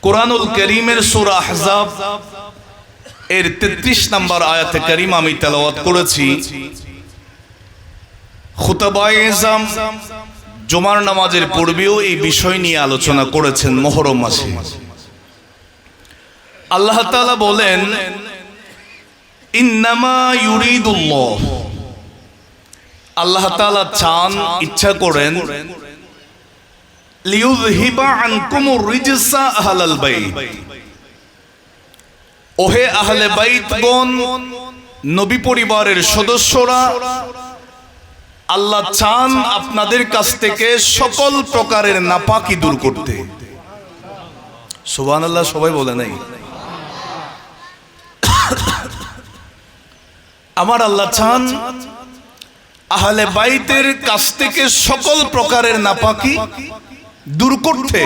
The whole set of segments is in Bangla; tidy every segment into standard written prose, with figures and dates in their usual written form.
কুরআনুল কারীমের সূরা আহজাব এর 33 নম্বর আয়াতে কারীমা আমি তেলাওয়াত করেছি। খুতবায়ে ইজাম জুমার নামাজের পূর্বেও এই বিষয় নিয়ে আলোচনা করেছেন মুহররম মাসে। আল্লাহ তাআলা বলেন, ইন্নামা ইউরিদুল্লাহ, আল্লাহ তাআলা চান, ইচ্ছা করেন, লিয়ুযহিবা আনকুমুর রিজসা আহলাল বাইত, ওহে আহলে বাইতগণ, নবী পরিবারের সদস্যরা, আল্লাহ চান আপনাদের কাছ থেকে সকল প্রকারের নাপাকি দূর করতে। সুবহানাল্লাহ, সবাই বলে নাই? আমার আল্লাহ চান আহলে বাইতের কাছ থেকে সকল প্রকারের নাপাকি দূর করতে।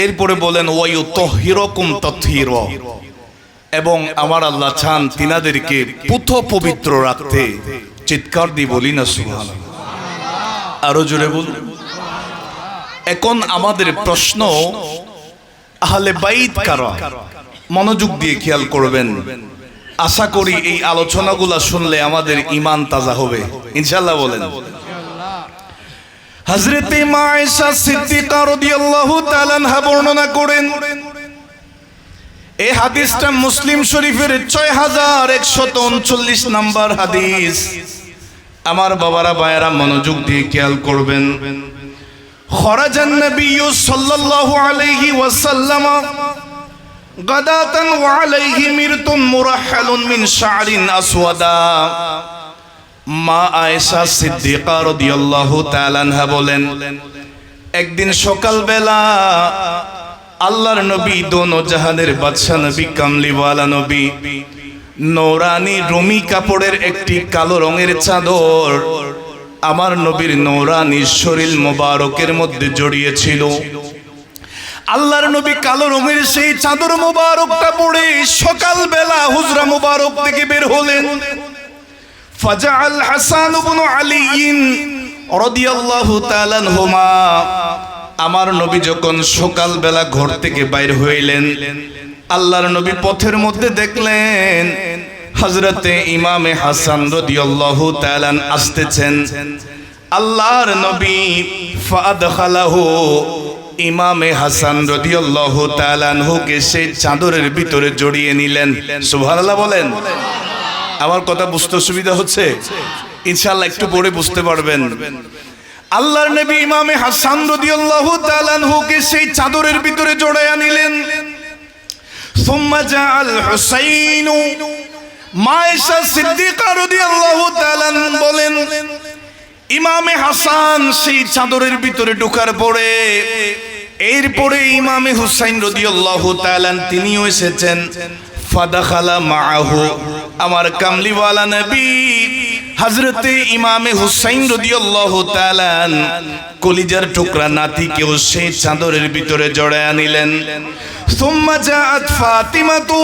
এরপরে বলেন ওয়ায়ুতাহহিরুকুম তাতহীরা, এবং আমার আল্লাহ চান তিনাদেরকে পুত পবিত্র রাখতে। চিৎকার দিয়ে বলি না সুবহানাল্লাহ? আরো জোরে বলুন। এখন আমাদের প্রশ্ন, আহলে বাইত কারা? মনোযোগ দিয়ে খেয়াল করবেন। আশা করি এই আলোচনাগুলো শুনলে আমাদের ঈমান তাজা হবে ইনশাআল্লাহ। বলেন, হযরত মা আয়েশা সিদ্দিকা রাদিয়াল্লাহু তাআলা আনহা বর্ণনা করেন, এই হাদিসটা মুসলিম শরীফের 6139 নম্বর হাদিস। আমার বাবারা ভাইয়েরা মনোযোগ দিয়ে খেয়াল করবেন। খরাজান নবিয়্যু সাল্লাল্লাহু আলাইহি ওয়াসাল্লাম গাদাতান ওয়া আলাইহি মিরতুন মুরাহহালুন মিন শা'রিন আসওয়াদা। মা আয়েশা সিদ্দিকা রাদিয়াল্লাহু তাআলা আনহা বলেন, একদিন সকালবেলা আল্লাহর নবী, দোনো জাহানের বাদশা নবী, কামলিওয়ালা নবী, নূরানি রুমি কাপড়ের একটি কালো রঙের চাদর আমার নবীর নূরানি শরীর মোবারকের মধ্যে জড়িয়েছিল। আল্লাহর নবী কালো রঙের সেই চাদর মোবারকটা পরে সকালবেলা হুজরা মোবারক থেকে বের হলেন। ফাজাআল হাসান ইবনে আলী রাদিয়াল্লাহু তাআলা আনহুমা, আমার নবী যখন সকালবেলা ঘর থেকে বাইর হইলেন, আল্লাহর নবী পথের মধ্যে দেখলেন হযরতে ইমামে হাসান রাদিয়াল্লাহু তাআলা আসতেছেন। আল্লাহর নবী ফাদখালাহু, ইমামে হাসান রাদিয়াল্লাহু তাআলা আনহুকে সেই চাদরের ভিতরে জড়িয়ে নিলেন। সুবহানাল্লাহ বলেন। আমার কথা বুঝতে সুবিধা হচ্ছে? ইনশাআল্লাহ একটু পরে বুঝতে পারবেন। আল্লাহর নবী ইমামে হাসান রাদিয়াল্লাহু তাআলা আনহুকে সেই চাদরের ভিতরে জড়ায়া নিলেন। সুম্মা জাআল হুসাইন, মা আয়েশা সিদ্দিকা রাদিয়াল্লাহু তাআলা বলেন, ইমামে হাসান সেই চাদরের ভিতরে ঢোকার পরে এরপরে ইমামে হুসাইন রাদিয়াল্লাহু তাআলা তিনিও এসেছেন। ফাদাখালা মাআহু, আমার কামলিওয়ালা নবী হযরতে ইমামে হুসাইন রাদিয়াল্লাহু তাআলা কলিজার টুকরা নাতিকেও সেই চাদরের ভিতরে জড়ায়া নিলেন। সুম্মা জাআত ফাতিমাতু,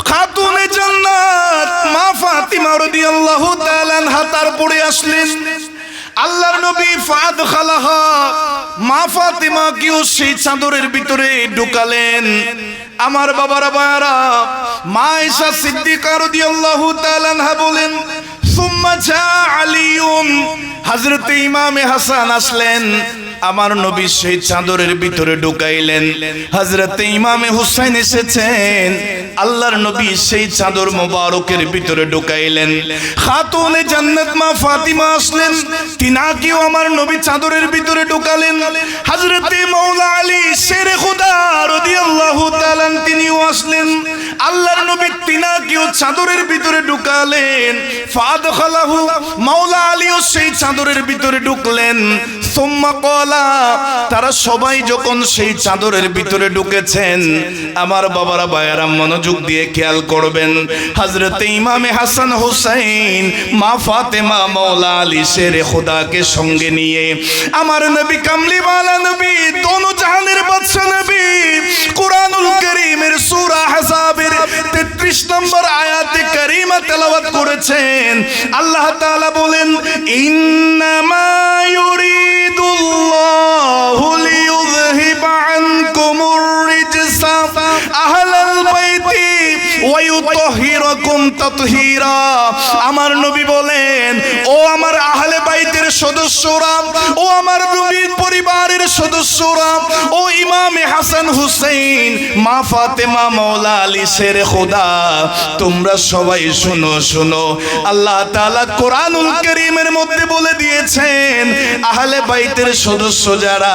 খাতুনে জান্নাত মা ফাতিমা রাদিয়াল্লাহু তাআলা আনহা তারপরে আসলেন। আল্লাহর নবী ফাদখালাহা, মা ফাতিমাকেও সেই চাদরের ভিতরে ঢুকালেন। আমার বাবারা ভাইয়ারা, মা আয়েশা সিদ্দিকা রাদিয়াল্লাহু তাআলা আনহা বলেন, সুম্মা জা আলিয়ুন, হযরত ইমামে হাসান আসলেন, আমার নবী সেই চাদরের ভিতরে ঢুকাইলেন। হযরত ইমামে হুসাইন এসেছেন, আল্লাহর নবী সেই চাদর মোবারকের ভিতরে ঢুকাইলেন। খাতুনে জান্নাত মা ফাতিমা আসলেন, তিনাকেও আমার নবী চাদরের ভিতরে ঢুকালেন। হযরত মাওলা আলী শেরে খুদা রাদিয়াল্লাহু তাআলা তিনিও আসলেন, আল্লাহর নবী তিনাকেও চাদরের ভিতরে ঢুকালেন। ফাদখালাহু, মাওলা আলীও সেই চাদরের ভিতরে ঢুকলেন। সুম্মা ক্বালা, তারা সবাই যখন সেই চাদরের ভিতরে ঢুকেছেন, আমার বাবারা ভাইয়ারা মনোযোগ দিয়ে খেয়াল করবেন। হযরত ইমামে হাসান হুসাইন, মা ফাতেমা, মাওলা আলী শেরে খুদাকে সঙ্গে নিয়ে আমার নবী কামলিওয়ালা নবী, দোনো জাহানের বাদশা নবী, কুরআনুল কারীমের সূরা আহজাবের 33 নম্বর আয়াতে কারীমা তেলাওয়াত করেছেন। আল্লাহ তাআলা বলেন, ইন্নামা ইউরিদুল্লাহু লিইয়ুযহিবা আনকুম আনকুমুর রিজসা আহলাল বাইতি ওয়া ইউতাহিরুকুম তাতহীরা। আমার নবী বলেন, ও আমার আহলে বাইতের সদস্যরা, ও আমার নবীর পরিবারের সদস্যরা, ও ইমামে হাসান হুসাইন, মা ফাতেমা, মাওলা আলী শের খোদা, তোমরা সবাই শুনো শুনো। আল্লাহ তাআলা কোরআনুল কারীমের মধ্যে বলে দিয়েছেন, আহলে বাইতের সদস্য যারা,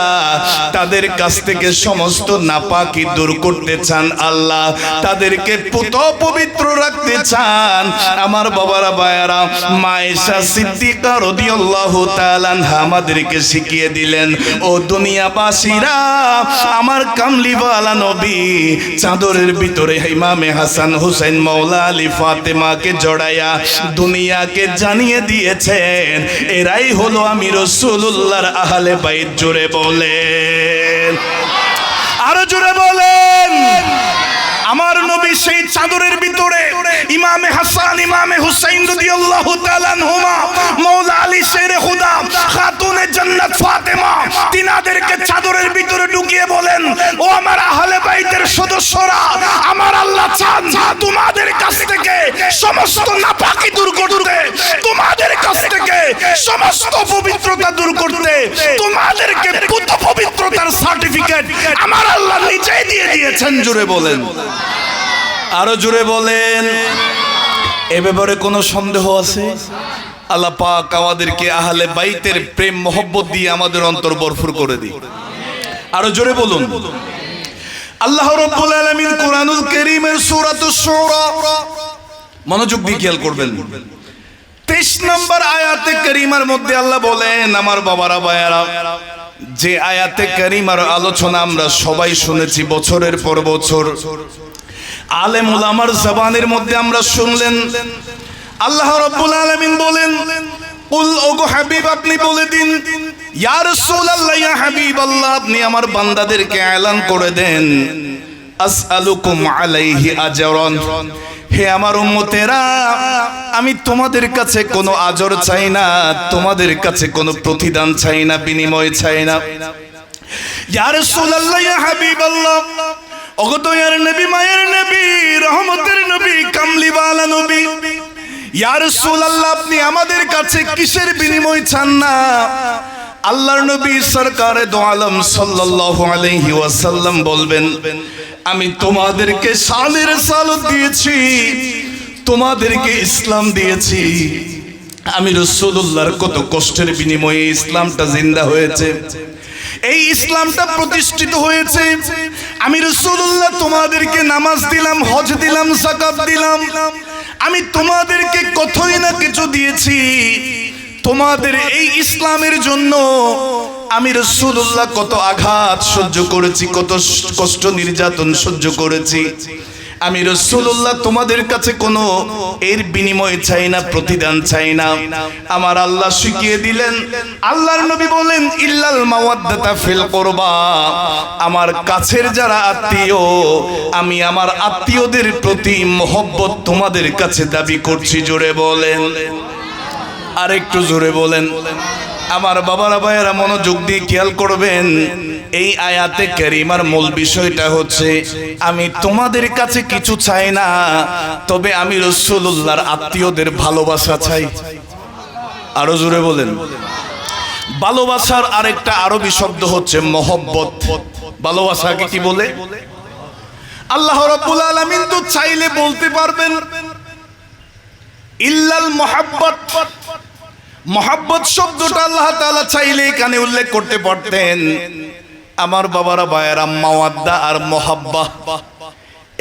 তাদের কাছ থেকে সমস্ত নাপাকি দূর করতে চান আল্লাহ, তাদেরকে পুত পবিত্র রাখতে চান। আমার বাবারা ভাইয়ারা, মা আয়েশা সিদ্দিকা রাদিয়াল্লাহু তাআলা আনহা আমাদেরকে শিখিয়ে দিলেন, ও দুনিয়াবাসীরা, আমার কামলিওয়ালা নবী চাদরের ভিতরে ইমামে হাসান হুসাইন, মাওলা আলী, ফাতেমাকে জড়াইয়া দুনিয়াকে জানিয়ে দিয়েছেন, এরাই হলো আমি রাসূলুল্লাহর আহলে বাইত। জোরে বলেন, আরো জোরে বলেন। আমার নবী সেই চাদরের ভিতরে ইমামে হাসান, ইমামে হুসাইন রাদিয়াল্লাহু তাআলা আনহুমা, মাওলা আলী শেরে খুদা, খাতুনে জান্নাত ফাতেমা, তিনাদেরকে চাদরের ভিতরে ঢুকিয়ে বলেন, ও আমার আহলে বাইতের সদস্যরা, আমার আল্লাহ চান তোমাদের কাছ থেকে সমস্ত নাপাকি দূর করতে, তোমাদের কাছ থেকে সমস্ত পবিত্রতা দূর করতে, তোমাদেরকে পুত পবিত্রতার সার্টিফিকেট আমার আল্লাহ নিজেই দিয়ে দিয়েছেন। জোরে বলেন, আরো জোরে বলেন। এ ব্যাপারে কোনো সন্দেহ আছে? আল্লাহ পাক আমাদেরকে আহলে বাইতের প্রেম মোহব্বত দিয়ে আমাদের অন্তর ভরপুর করে দিই। আরো জোরে বলুন। আল্লাহ রাব্বুল আলামিন কোরআনুল কারীমের সূরাতুশ শুরা, মনোযোগ দিয়ে খেয়াল করবেন, 23 নম্বর আয়াতে কারীমার মধ্যে আল্লাহ বলেন, আমার বাবারা ভাইয়ারা, যে আয়াতে কারীমার আলোচনা আমরা সবাই শুনেছি বছরের পর বছর, আলেম উলামার জবানের মধ্যে আমরা শুনলেন। আল্লাহ রাব্বুল আলামিন বলেন, কুল, ওগো হাবিব আপনি বলে দিন, ইয়া রাসূলুল্লাহ, ইয়া হাবিবাল্লাহ, আপনি আমার বান্দাদেরকে এলান করে দেন, আসআলুকুম আলাইহি আজরান, হে আমার উম্মতেরা, আমি তোমাদের কাছে কোনো আজর চাই না, তোমাদের কাছে কোনো প্রতিদান চাই না, বিনিময় চাই না। ইয়া রাসূলুল্লাহ, ইয়া হাবিবাল্লাহ, ওগো দয়ার নবী, মায়ের নবী, রহমতের নবী, কামলিওয়ালা নবী, ইয়া রাসূলুল্লাহ, আপনি আমাদের কাছে কিসের বিনিময় চান না? আল্লাহর নবী সরকারে দো আলম সাল্লাল্লাহু আলাইহি ওয়াসাল্লাম বলবেন, আমি তোমাদেরকে শানের রিসালাত দিয়েছি, তোমাদেরকে ইসলাম দিয়েছি। আমি রাসূলুল্লাহর কত কষ্টের বিনিময়ে ইসলামটা জিন্দা হয়েছে, এই ইসলামটা প্রতিষ্ঠিত হয়েছে। আমি রাসূলুল্লাহ তোমাদেরকে নামাজ দিলাম, হজ দিলাম, যাকাত দিলাম, আমি তোমাদেরকে কতই না কিছু দিয়েছি। তোমাদের এই ইসলামের জন্য আমি রাসূলুল্লাহ কত আঘাত সহ্য করেছি, কত কষ্ট নির্যাতন সহ্য করেছি। আমি রাসূলুল্লাহ তোমাদের কাছে কোনো এর বিনিময় চাই না, প্রতিদান চাই না। আমার আল্লাহ শিখিয়ে দিলেন, আল্লাহর নবী বলেন, ইল্লাল মাওয়াদ্দাতা ফিল কুরবা, আমার কাছের যারা আত্মীয়, আমি আমার আত্মীয়দের প্রতি মহব্বত তোমাদের কাছে দাবি করছি। জোরে বলেন, আর একটু জোরে বলেন। আমার বাবারা ভাইয়েরা, মনোযোগ দিয়ে খেয়াল করবেন, এই আয়াতে কারিমার মূল বিষয়টা হচ্ছে, আমি তোমাদের কাছে কিছু চাই না, তবে আমি রাসূলুল্লাহর আত্মীয়দের ভালোবাসা চাই। আরো জোরে বলেন। ভালোবাসার আরেকটা আরবি শব্দ হচ্ছে মহব্বত। ভালোবাসাকে কি বলে? আল্লাহ রাব্বুল আলামিন তো চাইলে বলতে পারবেন ইল্লাল মুহাব্বত। মহব্বত শব্দটা আল্লাহ তাআলা চাইলে এখানে উল্লেখ করতে পারতেন। আমার বাবারা ভাইয়েরা, মাওয়াদ্দা আর মুহাব্বা,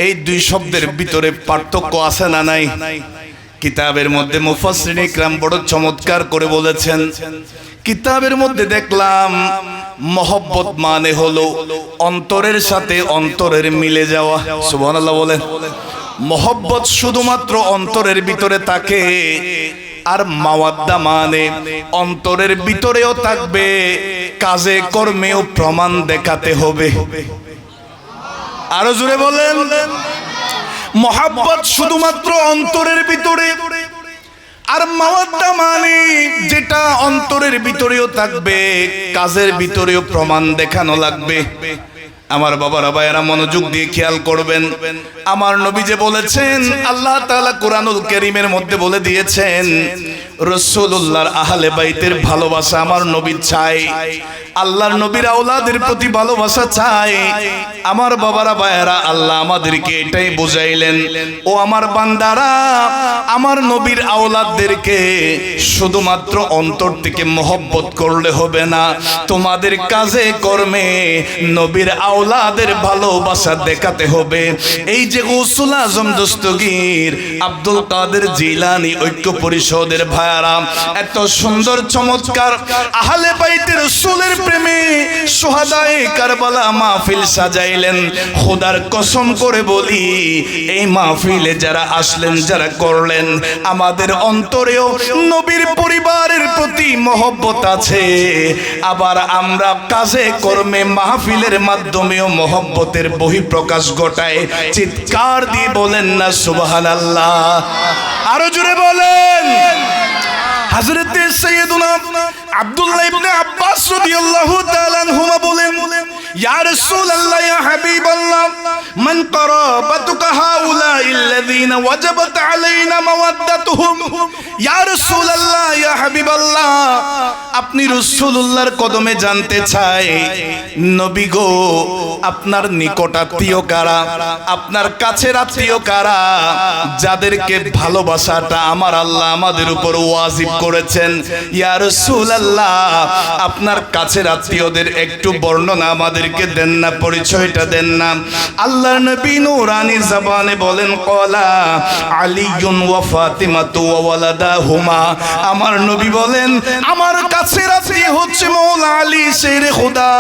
এই দুই শব্দের ভিতরে পার্থক্য আছে না নাই? কিতাবের মধ্যে মুফাসসিরিন ইকরাম বড় চমৎকার করে বলেছেন। কিতাবের মধ্যে দেখলাম মহব্বত মানে হলো অন্তরের সাথে অন্তরের মিলে যাওয়া। সুবহানাল্লাহ বলেন। মহব্বত শুধুমাত্র অন্তরের ভিতরে থাকে, আর মাওয়াদ্দা মানে অন্তরের ভিতরেও থাকবে, কাজে কর্মেও প্রমাণ দেখাতে হবে। আরো জোরে বলেন। মহব্বত শুধুমাত্র অন্তরের ভিতরে, আর মাওয়াদ্দা মানে যেটা অন্তরের ভিতরেও থাকবে, কাজের ভিতরেও প্রমাণ দেখানো লাগবে। আমার বাবারা ভাইয়েরা মনোযোগ দিয়ে খেয়াল করবেন। আমার নবী যে বলেছেন, আল্লাহ তাআলা কোরআনুল কারীমের মধ্যে বলে দিয়েছেন, রাসূলুল্লাহর আহলে বাইতের ভালোবাসা আমার নবী চাই, আল্লাহর নবীর আওলাদের প্রতি ভালোবাসা চাই। আমার বাবারা ভাইয়েরা, আল্লাহ আমাদেরকে এটাই বুঝাইলেন, ও আমার বান্দারা, আমার নবীর আওলাদদেরকে শুধুমাত্র অন্তর থেকে মহব্বত করলে হবে না, তোমাদের কাজে কর্মে নবীর আওলাদের ভালোবাসা দেখাতে হবে। এই যে গৌসুল আজম দস্তগীর আব্দুল কাদের জিলানী ঐক্য পরিষদের ভাইয়ারা এত সুন্দর চমৎকার আহলে বাইতের রাসূলের প্রেমে শুহাদায়ে কারবালা মাহফিল সাজাইলেন। খোদার কসম করে বলি, এই মাহফিলে যারা আসলেন, যারা করলেন, আমাদের অন্তরেও নবীর পরিবারের প্রতি মহব্বত আছে। আবার আমরা কাজে কর্মে মাহফিলের মাধ্যমেও মহব্বতের বহিঃপ্রকাশ ঘটায়। চিৎকার দিয়ে বলেন না সুবহানাল্লাহ, আরো জোরে বলেন। হযরত সাইয়্যিদুনা আব্দুল্লাহ ইবনে আব্বাস রাদিয়াল্লাহু তাআলা আনহুমা বলেন, ইয়া রাসূলুল্লাহ, ইয়া হাবিবাল্লাহ, মান কারাবাতুকা হাউলাইল্লাযীনা ওয়াজাবাত আলাইনা মাওয়াদ্দাতুহুম। ইয়া রাসূলুল্লাহ, ইয়া হাবিবাল্লাহ, আপনি রাসূলুল্লাহর কদমে জানতে চাই, নবী গো, আপনার নিকট আত্মীয় কারা, আপনার কাছের আত্মীয় কারা, যাদেরকে ভালোবাসাটা আমার আল্লাহ আমাদের উপর ওয়াজিব করেছেন। ইয়া রাসূলুল্লাহ, আপনার কাছের আত্মীয়দের একটু বর্ণনা আমাদেরকে দেন না, পরিচয়টা দেন না। আল্লাহর নবী নূরানী জবানে বলেন, ক্বালা আলীউন ওয়া ফাতিমাতু ওয়া ওয়ালাদাহুমা। আমার নবী বলেন, আমার কাছের আত্মীয় হচ্ছে মাওলা আলী শেরে খোদা,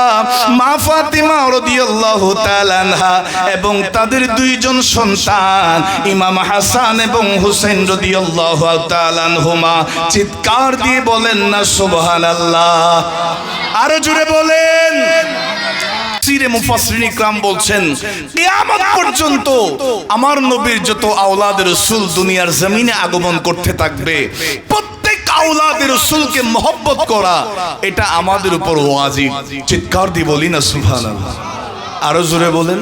মা ফাতিমা রাদিয়াল্লাহু তাআলা আনহা এবং তাদের দুইজন সন্তান ইমাম হাসান এবং হুসাইন রাদিয়াল্লাহু তাআলা আনহুমা। চিৎকার দিয়ে বলেন না সুবহানাল্লাহ, আরো জোরে বলেন। সিরে মুফাসসিরিন ইকরাম বলছেন, কিয়ামত পর্যন্ত আমার নবীর যত আওলাদের রাসূল দুনিয়ার জমিনে আগমন করতে থাকবে, প্রত্যেক আওলাদের রাসূলকে মহব্বত করা এটা আমাদের উপর ওয়াজিব। চিৎকার দিয়ে বলি না সুবহানাল্লাহ, আরো জোরে বলেন।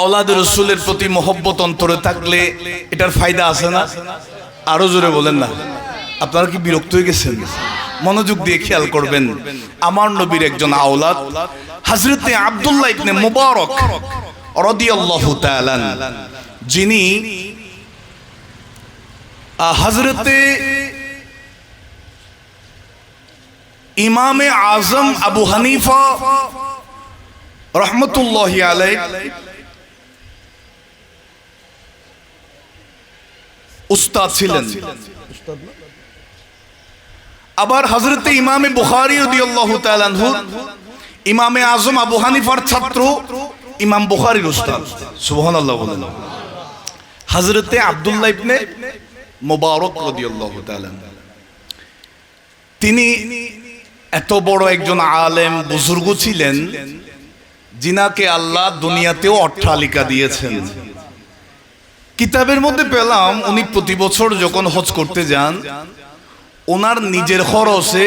আওলাদের রাসূলের প্রতি মহব্বত অন্তরে থাকলে এটার ফায়দা আছে না? আরো জোরে বলেন না। আপনারা কি বিরক্ত হয়ে গেছেন? মনোযোগ দিয়ে খেয়াল করবেন। আমার নবীর একজন আওলাদ হযরতে আব্দুল্লাহ ইবনে মুবারক রাদিয়াল্লাহু তাআলা, যিনি হযরতে ইমামে আজম আবু হানিফা রাহমাতুল্লাহি আলাইহি উস্তাদ ছিলেন। আবার হযরতে ইমামে বুখারী রাদিয়াল্লাহু তাআলা আনহু ইমামে আজম আবু হানিফার ছাত্র ইমাম বুখারীর উস্তাদ। সুবহানাল্লাহ বলেন। হযরতে আব্দুল্লাহ ইবনে মুবারক রাদিয়াল্লাহু তাআলা, তিনি এত বড় একজন আলেম বুজুর্গ ছিলেন, যিনাকে আল্লাহ দুনিয়াতেও অট্টালিকা দিয়েছেন। কিতাবের মধ্যে পেলাম উনি প্রতি বছর যখন হজ করতে যান, ওনার নিজের খরচে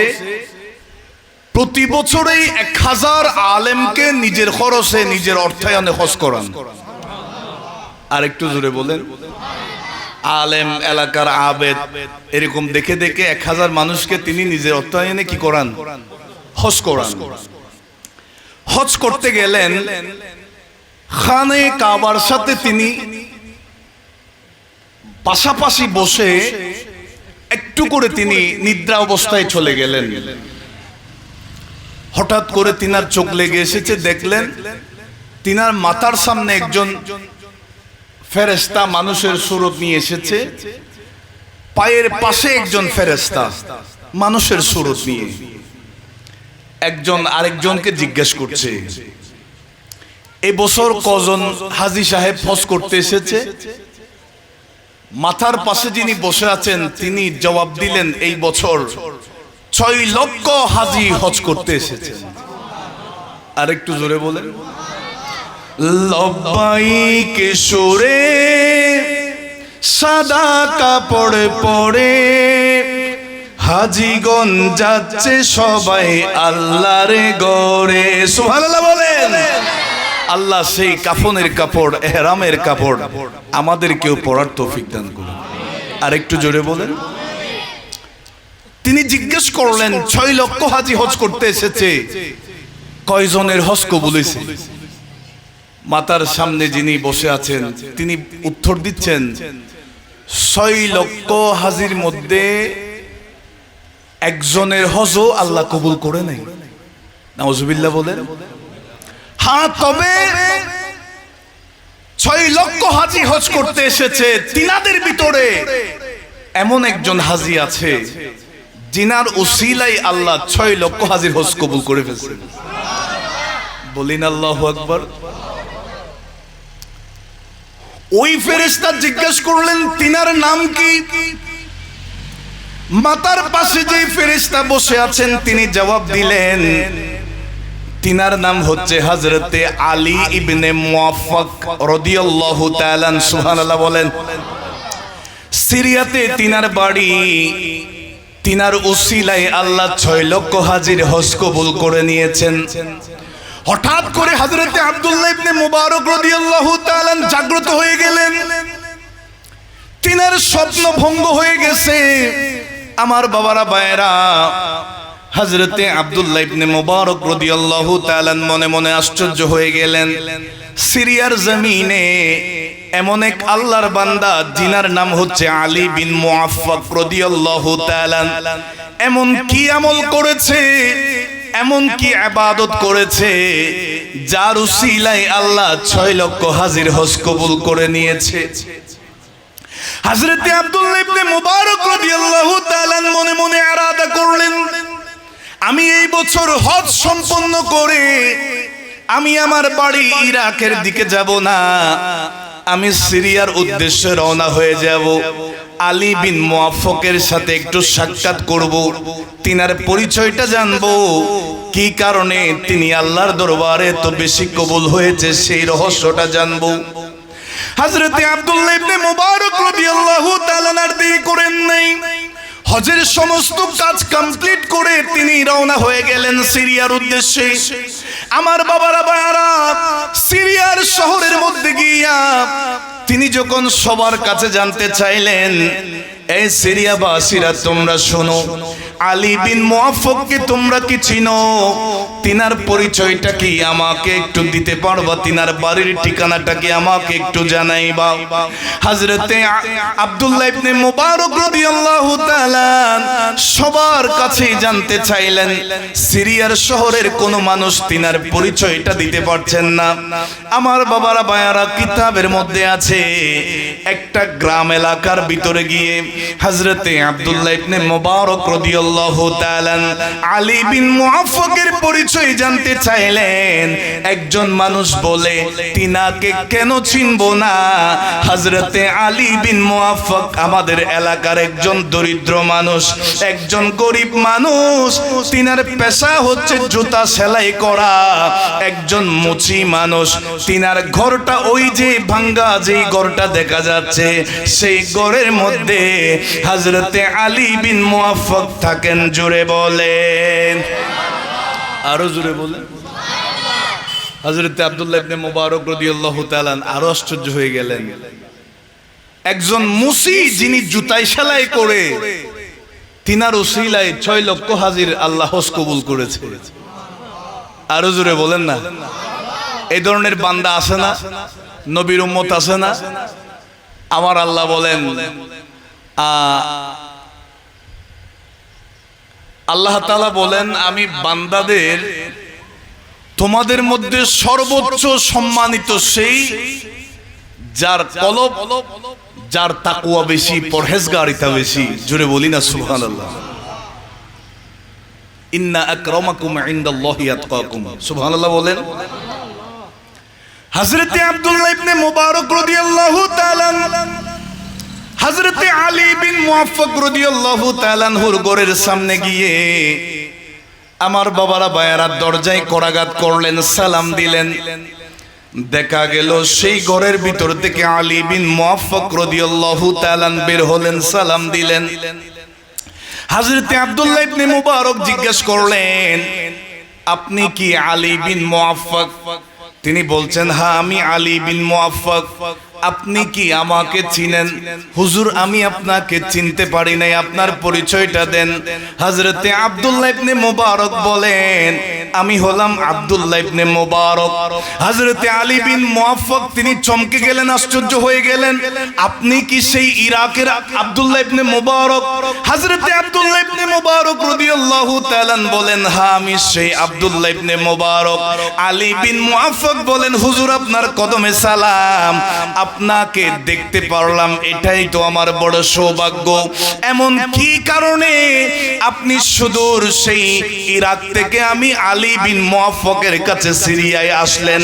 প্রতি বছরেই 1000 আলেমকে নিজের খরচে নিজের অর্থায়নে হজ করান। আর একটু জোরে বলেন। আলেম, এলাকার আবেদ, এরকম দেখে দেখে 1000 মানুষকে তিনি নিজের অর্থায়নে কি করান? হজ করান। হজ করতে গেলেন, খানে কাবার সাথে তিনি পাশাপাশি বসে একটু করে তিনি নিদ্রা অবস্থায় চলে গেলেন। হঠাৎ করে তিনার চোখ লেগে এসেছে, দেখলেন তিনার মাথার সামনে একজন ফেরেশতা মানুষের সুরত নিয়ে এসেছে, পায়ের পাশে একজন ফেরেশতা মানুষের সুরত নিয়ে। একজন আরেকজনকে জিজ্ঞেস করছে, এই বছর কজন হাজী সাহেব হজ করতে এসেছে? মাথার পাশে যিনি বসে আছেন তিনি জবাব দিলেন, এই বছর 6 লক্ষ হাজী হজ করতে এসেছে। আর একটু জোরে বলেন। লব্বাইক সুরে সাদা কাপড় পরে হাজীগণ যাচ্ছে সবাই আল্লাহর গড়ে। সুবহানাল্লাহ বলেন। আল্লাহ সেই কাফনের কাপড়, এহরামের কাপড় আমাদেরকেও পরার তৌফিক দান করুন। আর একটু জোরে বলেন। তিনি জিজ্ঞেস করলেন 6 লক্ষ হাজি হজ করতে এসেছে, কয়জনের হজ কবুল হয়েছে? মাতার সামনে যিনি বসে আছেন তিনি উত্তর দিচ্ছেন 6 লক্ষ হাজির মধ্যে একজনের হজও আল্লাহ কবুল করে নাই। নাউজুবিল্লাহ বলেন। হ্যাঁ, তবে 6 লক্ষ হাজি হজ করতে এসেছে, তিনাদের ভিতরে এমন একজন হাজি আছে জিনার উসিলাই আল্লাহ 6 লক্ষ হাজির হজ কবুল করে ফেলছে। বলিন আল্লাহু আকবার। ওই ফেরেশতা জিজ্ঞেস করলেন তিনার নাম কি? মাতার পাশে যে ফেরেশতা বসে আছেন তিনি জবাব দিলেন তিনার নাম হচ্ছে হযরতে আলী ইবনে মুআফফাক রাদিয়াল্লাহু তাআলা। সুবহানাল্লাহ বলেন। সিরিয়াতে তিনার বাড়ি, তিনার উসিলায় আল্লাহ 6 লক্ষ হাজির হজ কবুল করে নিয়েছেন। হঠাৎ করে হযরতে আব্দুল্লাহ ইবনে মুবারক রাদিয়াল্লাহু তাআলা জাগ্রত হয়ে গেলেন। তিনার স্বপ্ন ভঙ্গ হয়ে গেছে। আমার বাবারা ভাইয়েরা, হযরতে আব্দুল্লাহ ইবনে মুবারক রাদিয়াল্লাহু তাআলা মনে মনে আশ্চর্য হয়ে গেলেন। সিরিয়ার জমিনে এমন এক আল্লাহর বান্দা জিনার নাম হচ্ছে আলী বিন মুআফফাক রাদিয়াল্লাহু তাআলা, এমন কি আমল করেছে, এমন কি ইবাদত করেছে যার উসিলায় আল্লাহ 6 লক্ষ হাজির হজ কবুল করে নিয়েছে। হযরতে আব্দুল্লাহ ইবনে মুবারক রাদিয়াল্লাহু তাআলা মনে মনে ইরাদা করলেন, আমি এই বছর হজ সম্পন্ন করে আমি আমার বাড়ি ইরাকের দিকে যাব না, আমি সিরিয়ার উদ্দেশ্যে রওনা হয়ে যাব। আলী বিন মুআফফাকের সাথে একটু সাক্ষাৎ করব, তিনার পরিচয়টা জানবো, কি কারণে তিনি আল্লাহর দরবারে তো বেশি কবুল হয়েছে সেই রহস্যটা জানবো। হযরতে আব্দুল্লাহ ইবনে মুবারক রাদিয়াল্লাহু তাআলা আর দেরি করেন নাই। হজের সমস্ত কাজ কমপ্লিট করে তিনি রওনা হয়ে গেলেন সিরিয়ার উদ্দেশ্যে। আমার বাবারা ভাইয়ারা, সিরিয়ার শহরের মধ্যে গিয়া তিনি যখন সবার কাছে জানতে চাইলেন, এই সিরিয়াবাসীরা তোমরা শোনো, আলী বিন মুআফফাককে তোমরা কি চিনো? তিনার পরিচয়টা কি আমাকে একটু দিতে পারবা? তিনার বাড়ির ঠিকানাটা কি আমাকে একটু জানাইবা? হযরতে আব্দুল্লাহ ইবনে মুবারক রাদিয়াল্লাহু তাআলা সবার কাছে জানতে চাইলেন। সিরিয়ার শহরের কোন মানুষ তিনার পরিচয়টা দিতে পারছেন না। আমার বাবারা ভাইয়ারা, কিতাবের মধ্যে আছে একটা গ্রাম এলাকার ভিতরে গিয়ে হযরতে আব্দুল্লাহ ইবনে মুবারক রাদিয়াল্লাহু তাআলা আলী বিন মুআফফাকের পরিচয় জানতে চাইলেন। একজন মানুষ বলে, তিনাকে কেন চিনবো না? হযরতে আলী বিন মুআফফাক আমাদের এলাকার একজন দরিদ্র মানুষ, একজন গরিব মানুষ। তিনার পেশা হচ্ছে জুতা সেলাই করা, একজন মুচি মানুষ। তিনার ঘরটা ওই যে ভাঙ্গা যেই ঘরটা দেখা যাচ্ছে, সেই ঘরের মধ্যে হযরতে আলী বিন মুআফফাক থাকেন। জোরে বলেন, আরো জোরে বলেন। হযরতে আব্দুল্লাহ ইবনে মুবারক রাদিয়াল্লাহু তাআলা আরো আশ্চর্য হয়ে গেলেন। একজন মুসি যিনি জুতাই সেলাই করে, তিনার উসিলায় 6 লক্ষ হাজির আল্লাহ হজ কবুল করেছে। আরো জোরে বলেন না। এই ধরনের বান্দা আছে না? নবীর উম্মত আছে না? আমার আল্লাহ বলেন, আল্লাহ তাআলা বলেন, আমি বান্দাদের তোমাদের মধ্যে সর্বোচ্চ সম্মানিত সেই যার কলব, যার তাকওয়া বেশি, পরহেজগারিতা বেশি। জোরে বলি না সুবহানাল্লাহ। ইন্না আকরামাকুম ইনদাল্লাহি আতকাকুম। সুবহানাল্লাহ বলেন। হযরতে আব্দুল্লাহ ইবনে মুবারক রাদিয়াল্লাহু তাআলা হযরতে আলী বিন মুআফফাক রাদিয়াল্লাহু তাআলা আনহুর ঘরের সামনে গিয়ে আমার বাবারা ভাইয়ারা দরজায় করাঘাত করলেন, সালাম দিলেন। দেখা গেল সেই ঘরের ভিতর থেকে আলী বিন মুআফফাক রাদিয়াল্লাহু তাআলা বের হলেন, সালাম দিলেন। হযরতে আব্দুল্লাহ ইবনে মুবারক জিজ্ঞেস করলেন, আপনি কি আলী বিন মুআফফাক? তিনি বলছেন, হ্যাঁ আমি আলী বিন মুআফফাক। আপনি কি আমাকে চিনেন? হুজুর আমি আপনাকে চিনতে পারি নাই, আপনার পরিচয়টা দেন। হযরতে আব্দুল্লাহ ইবনে মুবারক বলেন, আমি হলাম আব্দুল্লাহ ইবনে মুবারক। হযরতে আলী বিন মুআফফাক তিনি চমকে গেলেন, আশ্চর্য হয়ে গেলেন, আপনি কি সেই ইরাকের আব্দুল্লাহ ইবনে মুবারক? হযরতে আব্দুল্লাহ ইবনে মুবারক রাদিয়াল্লাহু তাআলা বলেন, হ্যাঁ আমি সেই আব্দুল্লাহ ইবনে মুবারক। আলী বিন মুআফফাক বলেন, হুজুর আপনার কদমে সালাম, আপনাকে দেখতে পারলাম, এটাই তো আমার বড় সৌভাগ্য। এমন কি কারণে আপনি সুদূর সেই ইরাক থেকে আমি আলী বিন মুআফফাকের কাছে সিরিয়ায় আসলেন,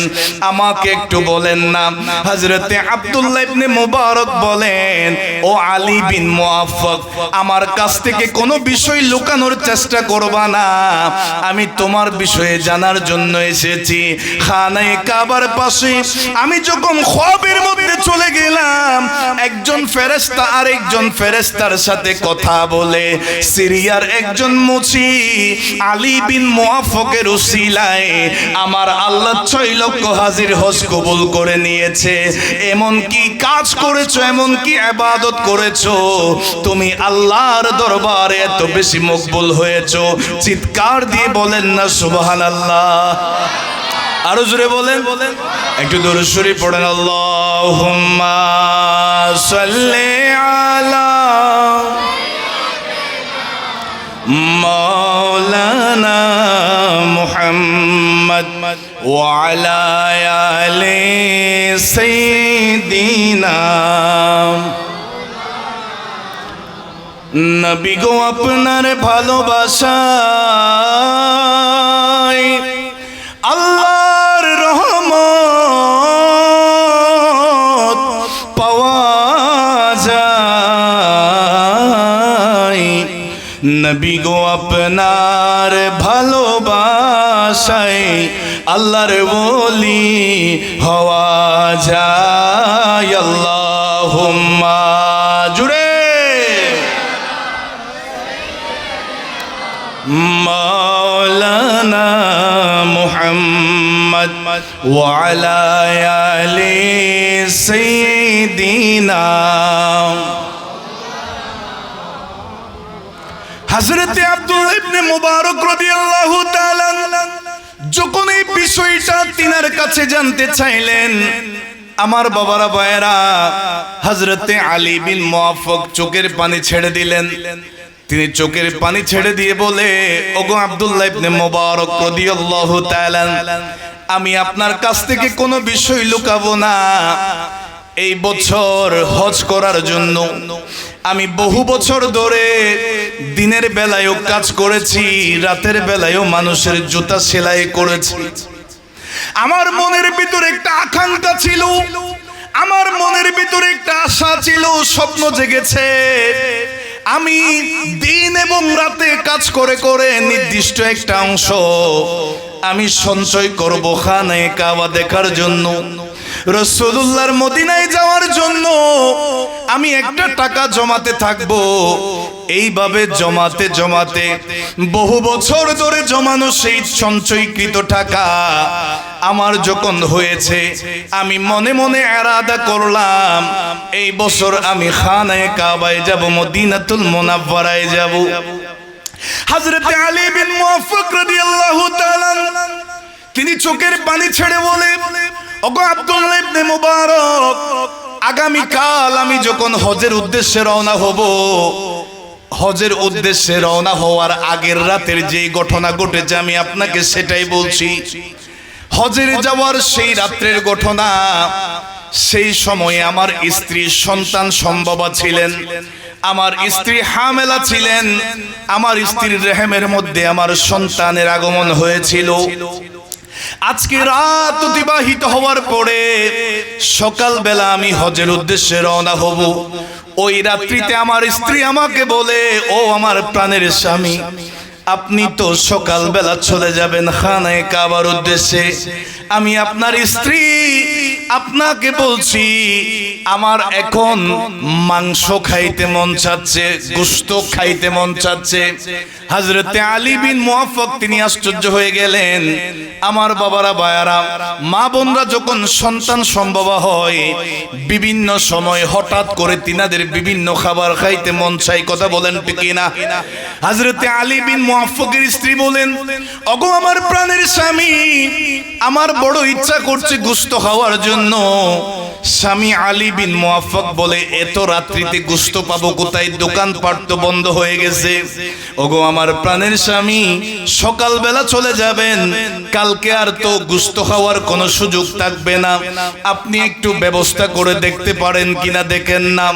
আমাকে একটু বলেন না। হযরতে আব্দুল্লাহ ইবনে মুবারক বলেন, ও আলী বিন মুআফফাক, আমার কাছ থেকে কোনো বিষয় লুকানোর চেষ্টা করবা না, আমি তোমার বিষয়ে জানার জন্য এসেছি। খানায়ে কাবার পাশে আমি যখন খ্বাবের মধ্যে চলে গেলাম, একজন ফেরেশতা আরেকজন ফেরেশতার সাথে কথা বলে সিরিয়ার একজন মুচি আলী বিন মুআফফাকের উসিলায় আমার আল্লাহ 6 লক্ষ হাজির হজ কবুল করে নিয়েছে। এমন কি কাজ করেছো, এমন কি ইবাদত করেছো, তুমি আল্লাহর দরবারে এত বেশি মকবুল হয়েছো। চিৎকার দিয়ে বলেন না সুবহানাল্লাহ। আরো জোরে বলেন, একটু দরুদ শরীফ পড়েন। আল্লাহুম্মা সাল্লি আলা মাওলানা মুহাম্মদ ওয়া আলা আলি সাইয়্যিদিনা। নবী গো আপনার ভালোবাসায় আল্লাহর রহমত পাওয়া যায়। নবী গো আপনার ভালোবাসায় আল্লাহর ওলি হওয়া যায়। আল্লাহুম্মা জুড়ে মাওলানা মুহাম্মদ ওয়া আলা আলি সাইয়্যিদিনা। হযরতে আব্দুল্লাহ ইবনে মুবারক রাদিয়াল্লাহু তাআলা যখন এই বিষয়টা তিনার কাছে জানতে চাইলেন, আমার বাবারা ভাইয়েরা, হযরতে আলী বিন মুআফফাক চোখের পানি ছেড়ে দিলেন। তিনি চোখের পানি ছেড়ে দিয়ে বলে, ওগো আব্দুল্লাহ ইবনে মুবারক রাদিয়াল্লাহু তাআলা, আমি আপনার কাছ থেকে কোনো বিষয় লুকাবো না। এই বছর হজ করার জন্য আমি বহু বছর ধরে দিনের বেলায়ও কাজ করেছি, রাতের বেলায়ও মানুষের জুতা সেলাই করেছি। আমার মনের ভিতরে একটা আকাঙ্ক্ষা ছিল, আমার মনের ভিতরে একটা আশা ছিল, স্বপ্ন জেগেছে। আমি দিন এবং রাতে কাজ করে করে নির্দিষ্ট একটা অংশ আমি সঞ্চয় করব খানায়ে কাবা দেখার জন্য, রাসূলুল্লাহর মদিনায় যাওয়ার জন্য আমি একটা টাকা জমাতে থাকব। এইভাবে জমাতে জমাতে বহু বছর ধরে জমানো সেই সঞ্চয়কৃত টাকা আমার যখন হয়েছে, আমি মনে মনে ইরাদা করলাম এই বছর আমি খানায়ে কাবায় যাব, মদিনাতুল মুনাওয়ারায় যাব। হযরতে আলী বিন মুআফফাক রাদিয়াল্লাহু তাআলা তিনি চোখের পানি ছেড়ে বলে, ওগো আব্দুল্লাহ ইবনে মুবারক, আগামী কাল আমি যখন হজের উদ্দেশ্যে রওনা হব, হজের উদ্দেশ্যে রওনা হওয়ার আগের রাতের যে ঘটনা ঘটেছে আমি আপনাকে সেটাই বলছি। হজের যাওয়ার সেই রাত্রের ঘটনা। সেই সময়ে আমার স্ত্রী সন্তান সম্ভবা ছিলেন, আমার স্ত্রী হামেলা ছিলেন, আমার স্ত্রীর রেহেমের মধ্যে আমার সন্তানের আগমন হয়েছিল। আজকে রাত অতিবাহিত হওয়ার পরে সকালবেলা আমি হজের উদ্দেশ্যে রওনা হব। ওই রাত্রিতে আমার স্ত্রী আমাকে বলে, ও আমার প্রাণের স্বামী, আপনি তো সকালবেলা চলে যাবেন খানায়ে কাবার উদ্দেশ্যে, আমি আপনার স্ত্রী আপনাকে বলছি আমার এখন মাংস খাইতে মন চাচ্ছে, গোশত খাইতে মন চাচ্ছে। হযরতে আলী বিন মুআফফাক তিনি আশ্চর্য হয়ে গেলেন। আমার বাবারা ভাইয়ারা, মা বোনরা যখন সন্তান সম্ভব হয় বিভিন্ন সময় হঠাৎ করে তিনাদের বিভিন্ন খাবার খাইতে মন চাই, কথা বলেন ঠিক কিনা? হযরতে আলী বিন মুআফফাকের স্ত্রী বলেন, ওগো আমার প্রাণের স্বামী, আমার বড় ইচ্ছা করছে গোশত খাওয়ার জন্য। স্বামী আলী বিন মুআফফাক বলে, এত রাত্রিতে গোশত পাবো কোথায়? দোকানপাট তো বন্ধ হয়ে গেছে। ওগো আমার প্রাণের স্বামী, সকালবেলা চলে যাবেন, কালকে আর তো গোশত খাওয়ার কোনো সুযোগ থাকবে না, আপনি একটু ব্যবস্থা করে দেখতে পারেন কিনা দেখেন না।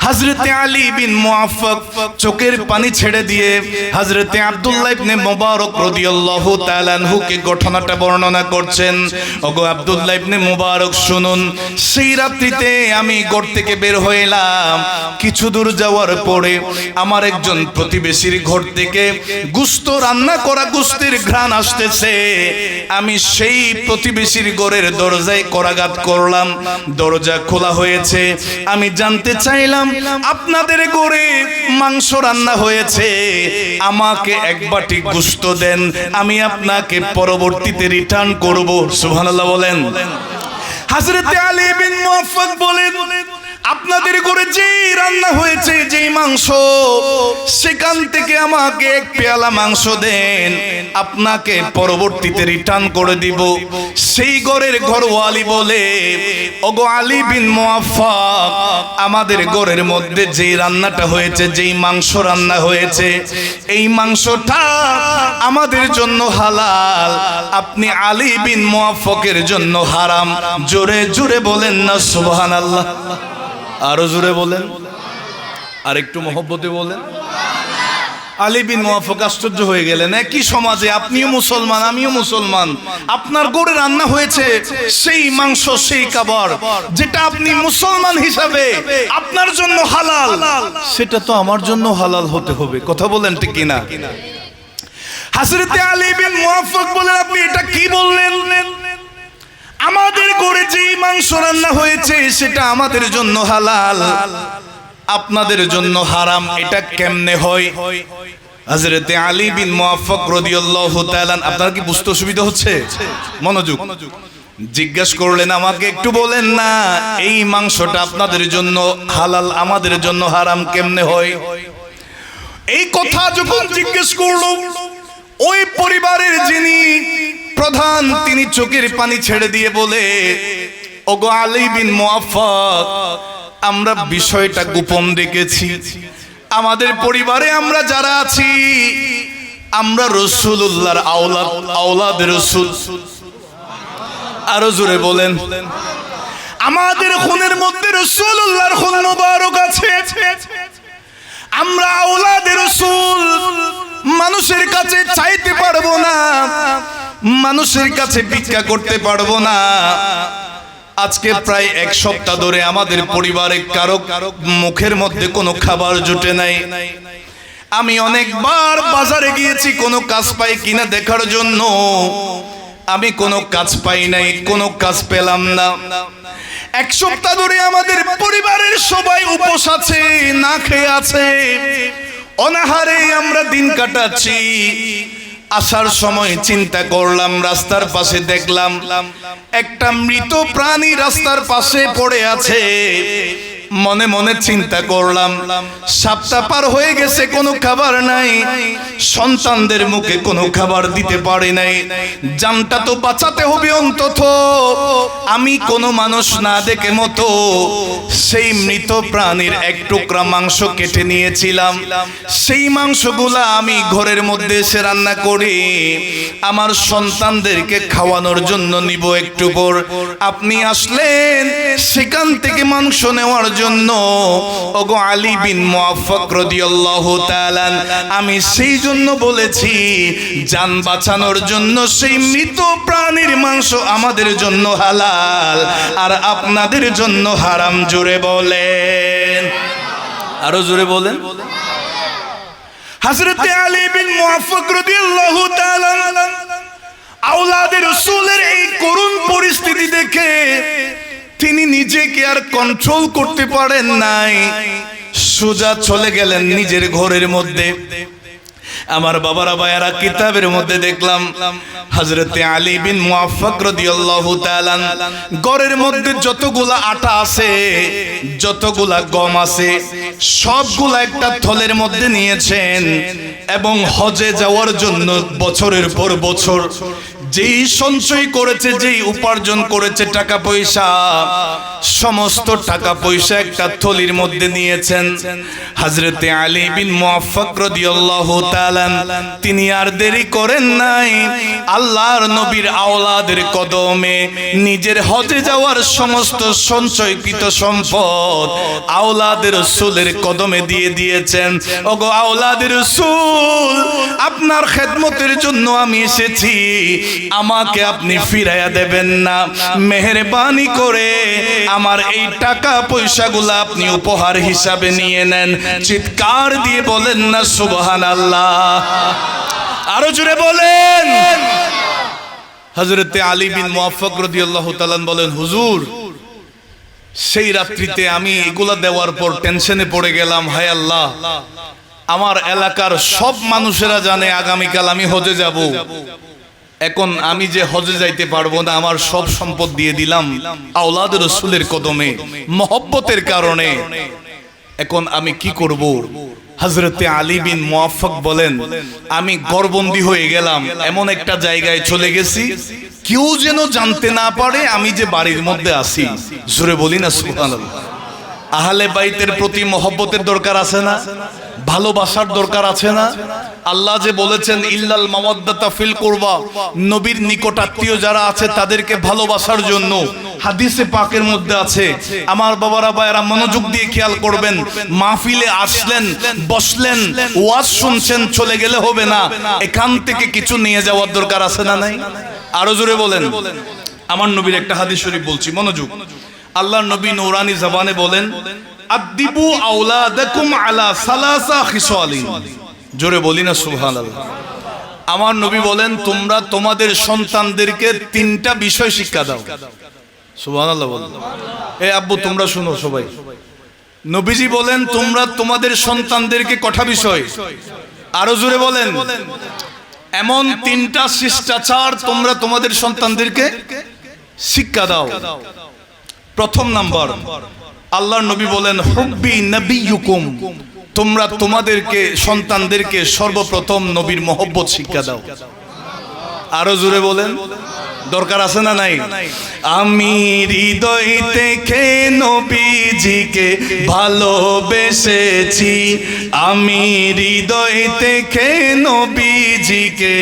হযরতে আলী বিন মুআফফাক চোখের পানি ছেড়ে দিয়ে হযরতে আব্দুল্লাহ ইবনে মুবারক রাদিয়াল্লাহু তাআলা আনহুকে ঘটনাটা বর্ণনা করছেন। ওগো আব্দুল্লাহ ইবনে মুবারক শুনুন, সেই রাত্রিতে আমি ঘর থেকে বের হইলাম, কিছু দূর যাওয়ার পরে আমার একজন প্রতিবেশীর ঘর থেকে গোশত রান্না করা গোশতের ঘ্রাণ আসতেছে। আমি সেই প্রতিবেশীর ঘরের দরজায় করাঘাত করলাম, দরজা খোলা হয়েছে। আমি জানতে চাইলাম আপনাদের ঘরে মাংস রান্না হয়েছে, আমাকে এক বাটি গোশত দেন, আমি আপনাকে পরবর্তীতে রিটার্ন করব। সুবহানাল্লাহ বলেন। হযরতে আলী বিন মুআফফাক বলেন, আপনাদের ঘরে যেই রান্না হয়েছে, যেই মাংস, সেখান থেকে আমাকে এক পেয়ালা মাংস দেন, আপনাকে পরবর্তীতে রিটার্ন করে দিব। সেই ঘরের ঘরওয়ালি বলে, ওগো আলী বিন মুআফফাক, আমাদের ঘরের মধ্যে যেই রান্নাটা হয়েছে, যেই মাংস রান্না হয়েছে, এই মাংসটা আমাদের জন্য হালাল, আপনি আলী বিন মুআফফাকের জন্য হারাম। জোরে জোরে বলেন না সুবহানাল্লাহ। আরো জোরে বলেন, আর একটু মহব্বতে বলেন। আলী বিন মুআফফাক আশ্চর্য হয়ে গেলেন, একই সমাজে আপনিও মুসলমান, আমিও মুসলমান, আপনার ঘরে রান্না হয়েছে সেই মাংস, সেই খাবার যেটা আপনি মুসলমান হিসাবে আপনার জন্য হালাল, সেটা তো আমার জন্য হালাল হতে হবে। কথা বলেন ঠিক কিনা? হযরতে আলী বিন মুআফফাক বলেন, আপনি এটা কি বললেন? আমাদের ঘরে যেই মাংস রান্না হয়েছে সেটা আমাদের জন্য হালাল, আপনাদের জন্য হারাম, এটা কেমনে হয়? হযরতে আলী বিন মুআফফাক রাদিয়াল্লাহু তাআলা, আপনার কি বুঝতে অসুবিধা হচ্ছে? মনোযোগ। জিজ্ঞাসা করলেন, আমাকে একটু বলেন না, এই মাংসটা আপনাদের জন্য হালাল, আমাদের জন্য হারাম কেমনে হয়? এই কথা যখন জিজ্ঞেস করলো, ওই পরিবারের যিনি প্রধান, তিনি চোখের পানি ছেড়ে দিয়ে বলে, ওগো আলী বিন মুআফফাক, আমরা বিষয়টা গোপন রেখেছি। আমাদের পরিবারে আমরা যারা আছি, আমরা রাসূলুল্লাহর আওলাদ রাসূল। আরো জোরে বলেন। আমাদের খুনের মধ্যে রাসূলুল্লাহর খুন মুবারক আছে। আমরা আওলাদ রাসূল, মানুষের কাছে চাইতে পারবো না, মানুষের কাছে ভিক্ষা করতে পারবো না। আজকে প্রায় এক সপ্তাহ ধরে আমাদের পরিবারে কারো মুখের মধ্যে কোনো খাবার জুটে নাই। আমি অনেকবার বাজারে গিয়েছি কোনো কাজ পাই কিনা দেখার জন্য, আমি কোনো কাজ পাই নাই, কোনো কাজ পেলাম না। এক সপ্তাহ ধরে আমাদের পরিবারের সবাই উপোস আছে, না খেয়ে আছে, অনাহারে আমরা দিন কাটাচ্ছি। আসার সময় চিন্তা করলাম, রাস্তার পাশে দেখলাম একটা মৃত প্রাণী রাস্তার পাশে পড়ে আছে। মনে মনে চিন্তা করলাম, সপ্তাহ পার হয়ে গেছে, কোনো খাবার নাই, সন্তানদের মুখে কোনো খাবার দিতে পারি নাই, জানটা তো বাঁচাতে হবে অন্তত। আমি কোনো মানুষ না দেখে মতো সেই মৃত প্রাণীর এক টুকরা মাংস কেটে নিয়েছিলাম। সেই মাংসগুলা আমি ঘরের মধ্যে এসে রান্না করি, আমার সন্তানদেরকে খাওয়ানোর জন্য নিব একটু পর। আপনি আসলেন সেখান থেকে মাংস নেওয়ার জন্য। ওগো আলী বিন মুআফফাক রাদিয়াল্লাহু তাআলা, আমি সেই জন্য বলেছি, জান বাঁচানোর জন্য সেই মৃত প্রাণীর মাংস আমাদের জন্য হালাল, আর আপনাদের জন্য হারাম। জোরে বলেন, আরো জোরে বলেন। হযরতে আলী বিন মুআফফাক রাদিয়াল্লাহু তাআলা আওলাদের রাসূলের এই করুণ পরিস্থিতি দেখে তিনি নিজেকে আর কন্ট্রোল করতে পারেন নাই, সোজা চলে গেলেন নিজের ঘরের মধ্যে। আমার বাবারা ভাইয়ারা, কিতাবের মধ্যে দেখলাম হযরতে আলী বিন মুআফফাক রাদিয়াল্লাহু তাআলা ঘরের মধ্যে যতগুলা আটা আছে, যতগুলা গম আছে, সবগুলা একটা থলের মধ্যে নিয়েছেন এবং হজে যাওয়ার জন্য বছরের পর বছর যেই সঞ্চয় করেছে, যেই উপার্জন করেছে টাকা পয়সা, সমস্ত টাকা পয়সা একটা থলির মধ্যে নিয়েছেন। হযরতে আলী বিন মুআফফাক রাদিয়াল্লাহু তাআলা তিনি আর দেরি করেন নাই, আল্লাহর নবীর আওলাদের কদমে নিজের হজে যাওয়ার সমস্ত সঞ্চয়কৃত সম্পদ আওলাদের রাসূলের কদমে দিয়ে দিয়েছেন। ওগো আওলাদের রাসূল, আপনার খেদমতের জন্য আমি এসেছি, আমাকে আপনি ফিরাইয়া দেবেন না? মেহেরবানি করে আমার এই টাকা পয়সাগুলো আপনি উপহার হিসাবে নিয়ে নেন। চিৎকার দিয়ে বলেন না সুবহানাল্লাহ? আরো জোরে বলেন। হযরতে আলী বিন মুআফফাক রাদিয়াল্লাহু তাআলা বলেন, হুজুর, সেই রাত্রিতে আমি এগুলা দেওয়ার পর টেনশনে পড়ে গেলাম, হায় আল্লাহ, আমার এলাকার সব মানুষেরা জানে আগামীকাল আমি হজে যাব, এখন আমি যে হজে যাইতে পারবো না, আমার সব সম্পদ দিয়ে দিলাম আওলাদের রাসূলের কদমে মহব্বতের কারণে, এখন আমি কি করব? হযরতে আলী বিন মুআফফাক বলেন, আমি ঘরবন্দি হয়ে গেলাম, এমন একটা জায়গায় চলে গেছি কেউ যেন জানতে না পারে আমি যে বাড়ির মধ্যে আছি। জোরে বলি না সুবহানাল্লাহ? আহলে বাইতের প্রতি মহব্বতের দরকার আছে না? ভালোবাসার দরকার আছে না? আল্লাহ যে বলেছেন ইল্লাল মাওয়াদ্দাতা ফিল কুরবা, নবীর নিকটাত্মীয় যারা আছে তাদেরকে ভালোবাসার জন্য হাদিসে পাকের মধ্যে আছে। আমার বাবারা ভাইয়েরা মনোযোগ দিয়ে খেয়াল করবেন, মাহফিলে আসলেন, বসলেন, ওয়াজ শুনছেন, চলে গেলে হবে না, এখান থেকে কিছু নিয়ে যাওয়ার দরকার আছে না নাই? আরো জোরে বলেন। আমার নবীর একটা হাদিস শরীফ বলছি, মনোযোগ। আল্লাহর নবী নূরানি জবানে বলেন, আদিবু আওলাদাকুম আলা সালাসা খিসালিন। জোরে বলি না সুবহানাল্লাহ? আমার নবী বলেন, তোমরা তোমাদের সন্তানদেরকে তিনটা বিষয় শিক্ষা দাও। সুবহানাল্লাহ বলেন। এই আব্বু তোমরা শুনো সবাই, নবীজি বলেন তোমরা তোমাদের সন্তানদেরকে কটা বিষয়, আরো জোরে বলেন, এমন তিনটা শিষ্টাচার তোমরা তোমাদের সন্তানদেরকে শিক্ষা দাও। প্রথম নাম্বার, আল্লাহর নবী বলেন হুব্বি নবিয়্যুকুম, তোমরা তোমাদেরকে সন্তানদেরকে সর্বপ্রথম নবীর মহব্বত শিক্ষা দাও। আরো জোরে বলেন, দরকার আছে না নাই? আমি হৃদয় থেকে নবীজিকে ভালোবেসেছি, আমি হৃদয় থেকে নবীজিকে।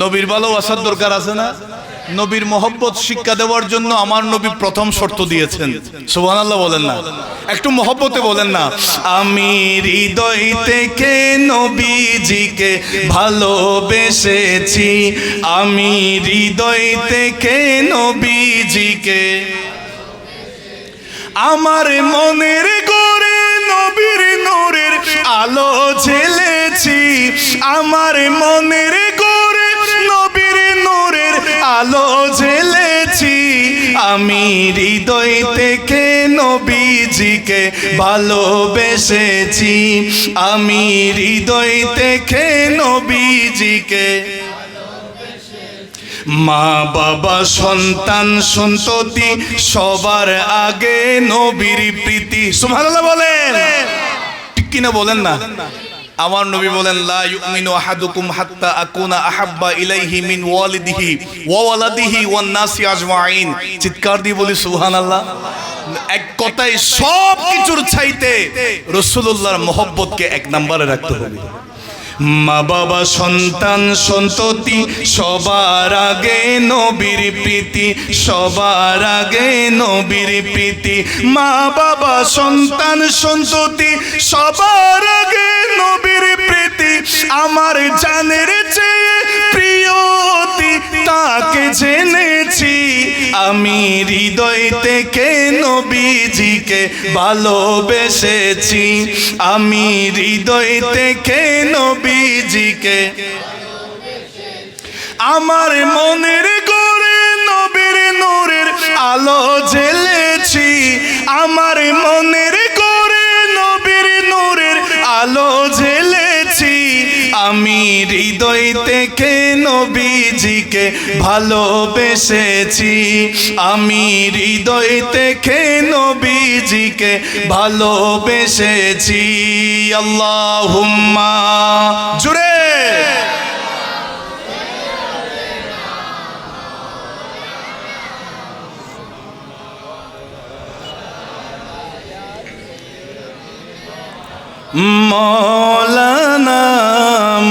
নবীর ভালোবাসার দরকার আছে না? নবীর মহব্বত শিক্ষা দেওয়ার জন্য আমার নবী প্রথম শর্ত দিয়েছেন। সুবহানাল্লাহ বলেন না? একটু মহব্বতে বলেন না। আমি হৃদয় থেকে নবীজিকে ভালোবেসেছি, আমি হৃদয় থেকে নবীজিকে, আমার মনের ঘরে নবীর নূরের আলো জ্বেলেছি, আমার মনের ঘরে নবীর নূরের আলো জ্বেলেছি, আমি হৃদয় থেকে নবীজিকে ভালোবেসেছি, আমি হৃদয় থেকে নবীজিকে। মা বাবা সন্তান সন্ততি সবার আগে নবীর প্রীতি। সুবহানাল্লাহ বলেন, ঠিক কিনা বলেন না? আমার নবী বলেন লা ইউমিনু আহাদুকুম হাত্তা আকুনা আহাব্বা ইলাইহি মিন ওয়ালিদিহি ওয়া ওয়ালাদিহি ওয়ান নাসি আজমাইন। চিৎকার দিয়ে বলি সুবহানাল্লাহ। এক কথায় সব কিছুর চাইতে রাসূলুল্লাহর মহব্বতকে এক নম্বরে রাখতে হবে। মা বাবা সন্তান সন্ততি সবার আগে নবীর প্রীতি, সবার আগে নবীর প্রীতি, মা বাবা সন্তান সন্ততি সবার আগে নবীর প্রীতি, আমার জানের চেয়ে প্রিয়তি তাকে জেনেছি, আমি হৃদয় থেকে নবীজিকে ভালোবেসেছি, আমি হৃদয় থেকে নবীজিকে, আমার মনের ঘরে নবীর নূরের আলো আমার মনের করে নবীর নূরের আলো জ্বেলেছি, আমি হৃদয় থেকে নবীজিকে ভালোবেসেছি, আমি হৃদয় থেকে নবীজিকে ভালোবেসেছি। আল্লাহুম্মা জুড়ে মৌলানা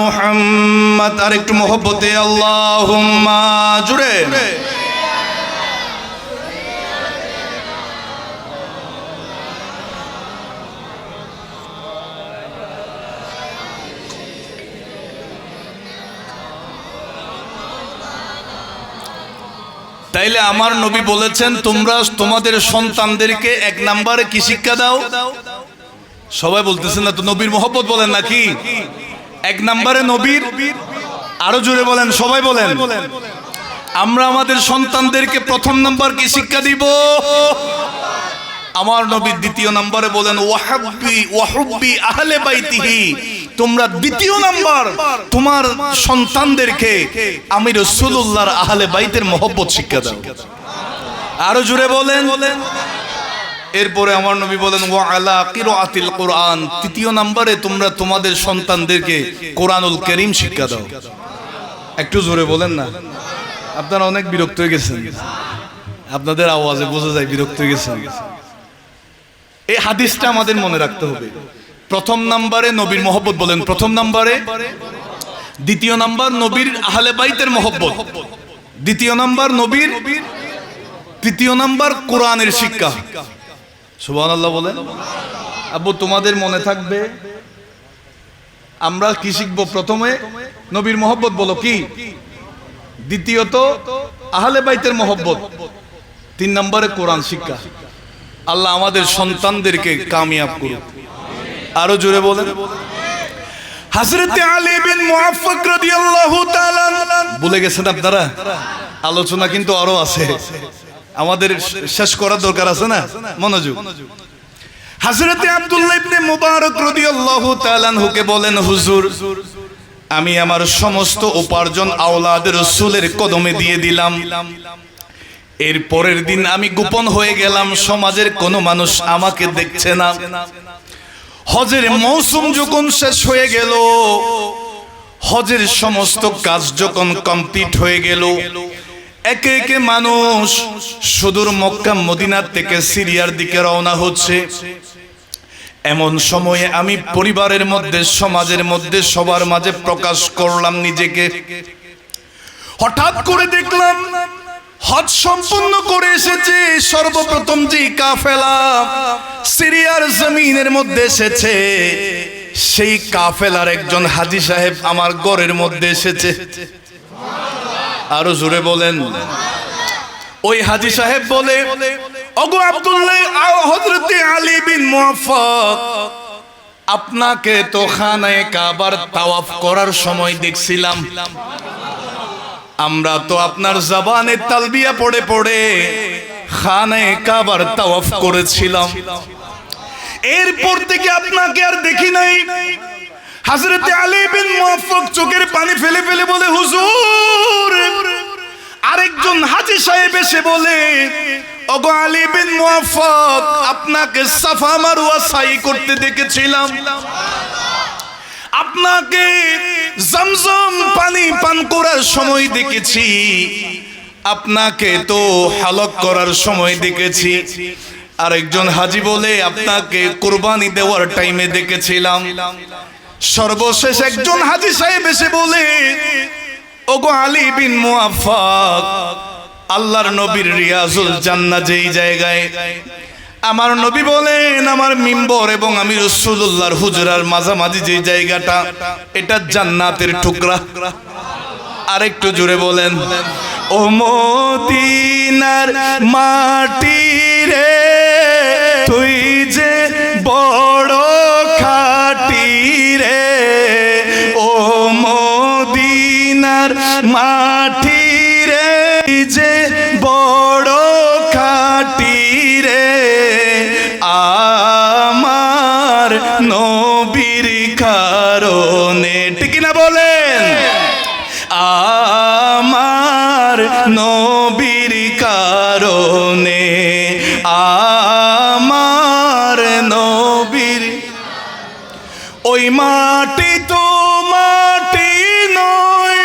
মুহাম্মদ। আর একটু মোহব্বতে আল্লাহুম্মা জুড়ে। তাইলে আমার নবী বলেছেন, তোমরা তোমাদের সন্তানদেরকে এক নম্বরে কি শিক্ষা দাও? সবাই বলতেছেন না তো, নবীর মোহব্বত বলেন নাকি? এক নম্বরে নবীর, আরো জোরে বলেন, সবাই বলেন। আমরা আমাদের সন্তানদেরকে প্রথম নাম্বার কি শিক্ষা দিব? আমার নবী দ্বিতীয় নম্বরে বলেন ওয়াহুব্বি আহলে বাইতিহি, তোমরা দ্বিতীয় নাম্বার তোমার সন্তানদেরকে আমি রাসূলুল্লাহর আহলে বাইতের মোহব্বত শিক্ষা দাও। আরো জোরে বলেন। এরপরে আমার নবী বলেন ওয়া আলা কিরাআতিল কোরআন, তৃতীয় নম্বরে তোমরা তোমাদের সন্তানদেরকে কোরআনুল কারীম শিক্ষা দাও। একটু জোরে বলেন না, আপনারা অনেক বিরক্ত হয়ে গেছেন, আপনাদের আওয়াজে বোঝা যায় বিরক্ত হয়ে গেছেন। এই হাদিসটা আমাদের মনে রাখতে হবে। প্রথম নম্বরে নবীর মোহব্বত বলেন, প্রথম নম্বরে। দ্বিতীয় নম্বর নবীর আহলে বাইতের মোহব্বত, দ্বিতীয় নম্বর নবীর, তৃতীয় নম্বর কোরআনের শিক্ষা। সুবহানাল্লাহ বলেন। আব্বু তোমাদের মনে থাকবে আমরা কি শিখবো? প্রথমে নবীর মোহব্বত বলো কি, দ্বিতীয়ত আহলে বাইতের মোহব্বত, তিন নম্বরে কোরআন শিক্ষা। আল্লাহ আমাদের সন্তানদেরকে কামিয়াব করুক। আরো জোরে বলেন। হযরত আলী বিন মুআফফাক রাদিয়াল্লাহু তাআলা, ভুলে গেছেন আপনারা? আলোচনা কিন্তু আরো আছে, আমাদের শেষ করার দরকার আছে না, মনোযোগ। হযরত আব্দুল্লাহ ইবনে মুবারক রাদিয়াল্লাহু তাআলা আনহুকে বলেন, হুজুর আমি আমার সমস্ত উপার্জন আওলাদ রাসূলের কদমে দিয়ে দিলাম। এর পরের দিন আমি গোপন হয়ে গেলাম, সমাজের কোনো মানুষ আমাকে দেখছে না। হজের মৌসুম যখন শেষ হয়ে গেল, হজের সমস্ত কাজ যখন কমপ্লিট হয়ে গেল, একে একে মানুষ সুদূর মক্কা মদিনা থেকে সিরিয়ার দিকে রওনা হচ্ছে। এমন সময়ে আমি পরিবারের মধ্যে, সমাজের মধ্যে সবার মাঝে প্রকাশ করলাম নিজেকে। হঠাৎ করে দেখলাম হজ সম্পূর্ণ করে এসেছে সর্বপ্রথম যে কাফেলা সিরিয়ার জমিনের মধ্যে এসেছে, সেই কাফেলার একজন হাজী সাহেব আমার ঘরের মধ্যে এসেছে। আরো জোরে বলেন। ওই হাজী সাহেব বলে, ওগো আব্দুল্লাহ, হযরত আলী বিন মুআফফাক, আপনাকে তো খানায়ে কাবার তাওয়াফ করার সময় দেখছিলাম। আমরা তো আপনার জবানে তালবিয়া পড়ে পড়ে খানায়ে কাবার তাওয়াফ করেছিলাম। এরপর থেকে আপনাকে আর দেখি নাই। হযরত আলী বিন মুআফফাক চোখের পানি ফেলে ফেলে বলে, হুজুর। আরেকজন হাজী সাহেব এসে বলে, ওগো আলী বিন মুআফফাক, আপনাকে সাফা মারওয়া সাই করতে দেখেছিলাম, আপনাকে জমজম পানি পান করার সময় দেখেছি, আপনাকে তো হালক করার সময় দেখেছি। আরেকজন হাজী বলে, আপনাকে কুরবানি দেওয়ার টাইমে দেখেছিলাম। সর্বশেষ একজন হাজী সাহেব এসে বলে, ওগো আলী বিন মুআফফাক, আল্লাহর নবীর রিয়াজুল জান্নাহ যেই জায়গায়, আমার নবী বলেন আমার মিম্বর এবং আমি রাসূলুল্লাহর হুজরার মাঝামাঝি যে জায়গাটা, এটা জান্নাতের টুকরা। আরেকটু জোরে বলেন। ও মদিনার মাটি রে, তুই যে বড় খাঁটি রে, ও মদিনার মাটি রে, তুই যে বড় খাঁটি রে, মাটি তো মাটি নয়,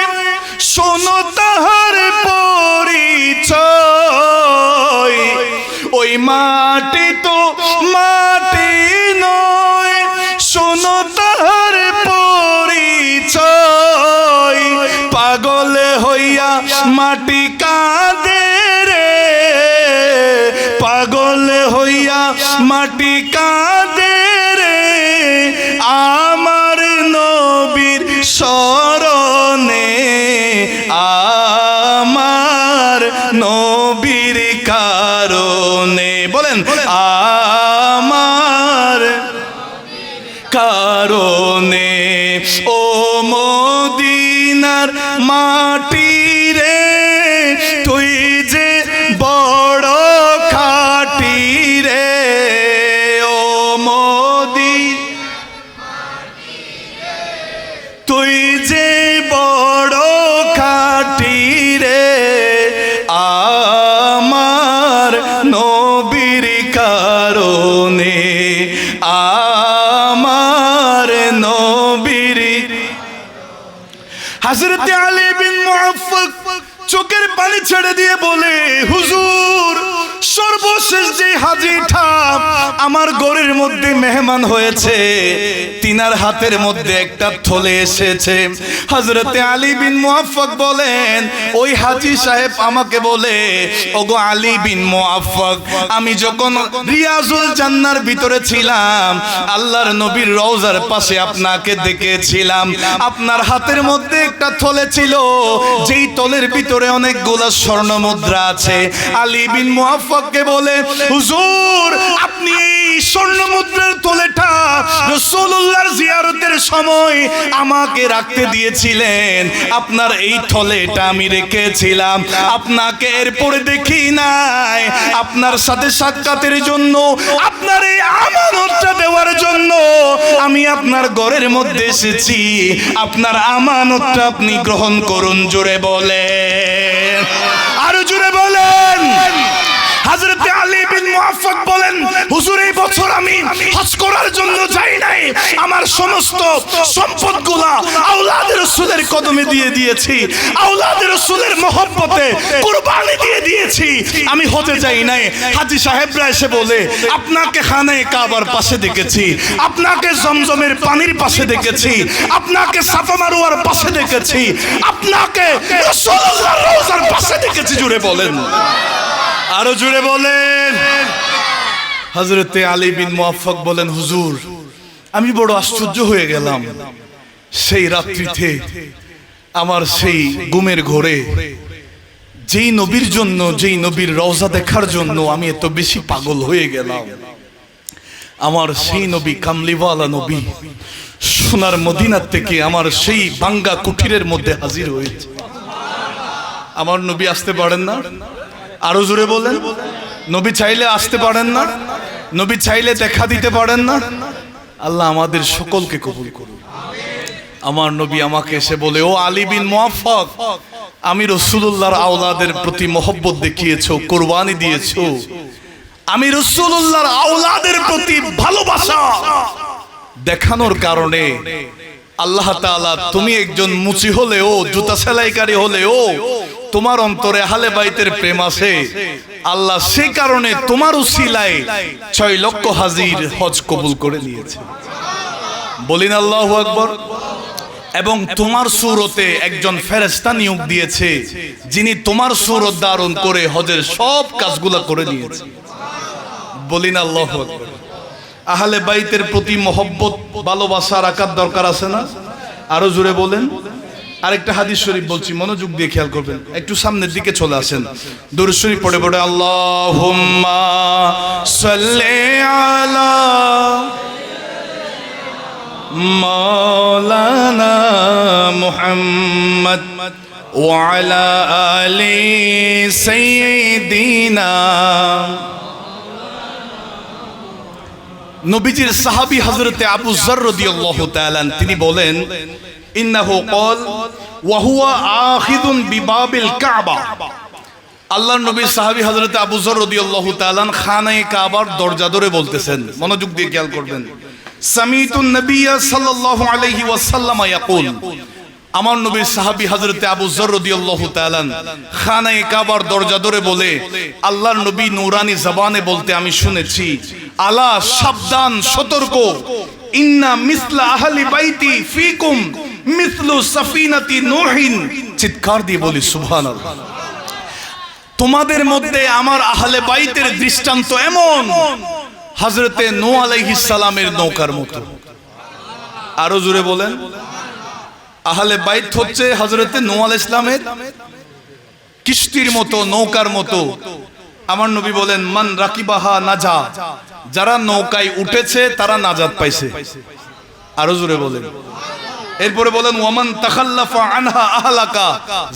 শোনো তাহার পরিচয়। ওই মাটি তো মাটি নয়, শোনো তাহার পরিচয়। পাগল হইয়া মাটি কাঁদে রে, পাগল হইয়া মাটি কাঁদে রে, আমার নবীর শরণে, আমার নবীর কারণে। বলেন আমার কারণে। ও মদিনার মাটি রে, তুই যে বড় খাঁটি রে। ও মোদি তুই যে বড় খাঁটি রে, আমার নবীর কারণে, আমার নবীর। হযরত আলী বিন মুআফফাক চোখের পানি ছেড়ে দিয়ে বলে, হুজুর, সর্বশেষ যে হাজিটা আমার ঘরের মধ্যে মেহমান হয়েছে, তিনার হাতের মধ্যে একটা থলে এসেছে। হযরত আলী বিন মুআফফাক বলেন, ওই হাজী সাহেব আমাকে বলে, ওগো আলী বিন মুআফফাক, আমি যখন রিয়াজুল জান্নার ভিতরে ছিলাম, আল্লাহর নবীর রওজার পাশে আপনাকে দেখেছিলাম। আপনার হাতের মধ্যে একটা থলে ছিল, যেই থলের ভিতরে অনেকগুলা স্বর্ণ মুদ্রা আছে। আলী বিন মুআফফাককে বলে, হুজুর, আপনি এই স্বর্ণ মুদ্রার থলেটা রাসূলুল্লাহর জিয়ারতের সময় আমাকে রাখতে দিয়েছিলেন। আপনার এই থলেটা আমি রেখেছিলাম, আপনাকে এরপরে দেখি নাই। আপনার সাথে সাক্ষাতের জন্য, আপনার এই আমানতটা দেওয়ার জন্য আমি আপনার ঘরের মধ্যে এসেছি। আপনার আমানতটা আপনি গ্রহণ করুন। জোরে বলেন, আরো জোরে বলেন। হযরত আলী বিন মুআফফাক বলেন, হুজুর, এই বছর আমি হজ করার জন্য যাই নাই, আমার সমস্ত সম্পদগুলা আওলাদে রাসূলের কদমে দিয়ে দিয়েছি, আওলাদে রাসূলের মহব্বতে কুরবানি দিয়ে দিয়েছি, আমি হজে যাই নাই। হাজী সাহেবরা এসে বলে, আপনাকে খানায়ে কাবার পাশে দেখেছি, আপনাকে জমজমের পানির পাশে দেখেছি, আপনাকে সাফা মারওয়ার পাশে দেখেছি, আপনাকে রাসূলুল্লাহর রওজার পাশে দেখেছি। জুড়ে বলেন, আরো জুড়ে বলেন। হযরত আলী বিন মুআফফাক বলেন, হুজুর, আমি বড় আশ্চর্য হয়ে গেলাম। সেই রাত্রিতে আমার সেই ঘুমের ঘোরে যেই নবীর জন্য, যেই নবীর রওজা দেখার জন্য আমি এত বেশি পাগল হয়ে গেলাম, আমার সেই নবী, কামলিওয়ালা নবী, সোনার মদিনা থেকে আমার সেই ভাঙ্গা কুঠিরের মধ্যে হাজির হয়েছে। আমার নবী আসতে পারেন না? আরো জোরে বলেন। নবী চাইলে আসতে পারেন না? নবী চাইলে দেখা দিতে পারেন না? আল্লাহ আমাদের সকলকে কবুল করুন। আমার নবী আমাকে এসে বলে, ও আলী বিন মুআফফাক, আমি রাসূলুল্লাহর আওলাদের প্রতি মহব্বত দেখিয়েছো, কুরবানি দিয়েছো, আমি রাসূলুল্লাহর আওলাদের প্রতি ভালোবাসা দেখানোর কারণে আল্লাহ তাআলা, তুমি একজন মুচি হলেও, জুতা সেলাইকারী হলেও তোমার অন্তরে আহলে বাইতের প্রেম আছে, আল্লাহ সেই কারণে তোমার উসিলায় 6 লক্ষ হাজির হজ কবুল করে নিয়েছে। বলিন আল্লাহু আকবার। এবং তোমার সূরতে একজন ফেরেশতা নিয়োগ দিয়েছে, যিনি তোমার সূরত ধারণ করে হজের সব কাজগুলো করে নিয়েছে। বলিন আল্লাহু আকবার। আহলে বাইতের প্রতি মহব্বত, ভালোবাসা রাখার দরকার আছে না? আরো জোরে বলেন। আরেকটা হাদিস শরীফ বলছি, মনোযোগ দিয়ে খেয়াল করবেন। একটু সামনের দিকে চলে আসেন, দুরূদ শরীফ পড়ে পড়ে আল্লাহুম্মা সাল্লি আলা মাওলানা মুহাম্মদ ওয়া আলা আলি সাইয়্যিদিনা। নবীজির সাহাবী হযরতে আবু যর রাদিয়াল্লাহু তাআলা তিনি বলেন, ইন্নাহু ক্বাল ওয়া হুয়া আখিযুন বিবাবিল কাবা। আল্লাহর নবী সাহাবী হযরতে আবু যর রাদিয়াল্লাহু তাআলা খানায়ে কাবার দরজা ধরে বলতেছেন, মনোযোগ দিয়ে খেয়াল করবেন। সামিতুন নবী সাল্লাল্লাহু আলাইহি ওয়াসাল্লাম ইয়াকুল, আমার নবীর সাহাবী হযরতে আবু যর রাদিয়াল্লাহু তাআলা খানায়ে কাবার দরজা ধরে বলে, আল্লাহর নবী নূরানি জবানে বলতে আমি শুনেছি, আলা সাবধান সতর্ক, ইন্না মিসলা আহলি বাইতি ফিকুম মিসলু সাফিনাতি নূহিন। চিৎকার দিয়ে বলি সুবহানাল্লাহ। তোমাদের মধ্যে আমার আহলে বাইতের দৃষ্টান্ত এমন হযরতে নূহ আলাইহিস সালামের নৌকার মতো। আরো জোরে বলেন, আহলে বাইত হচ্ছে হযরতে নূহ আলাইহিস সালামের কিস্তির মতো, নৌকার মতো। আমার নবী বলেন, মান রাকিবাহা নাজা, যারা নৌকায় উঠেছে তারা নাজাত পাইছে। আরো জোরে বলেন। এরপরে বলেন, ওয়ামান তাখাল্লাফা আনহা আহলাকা,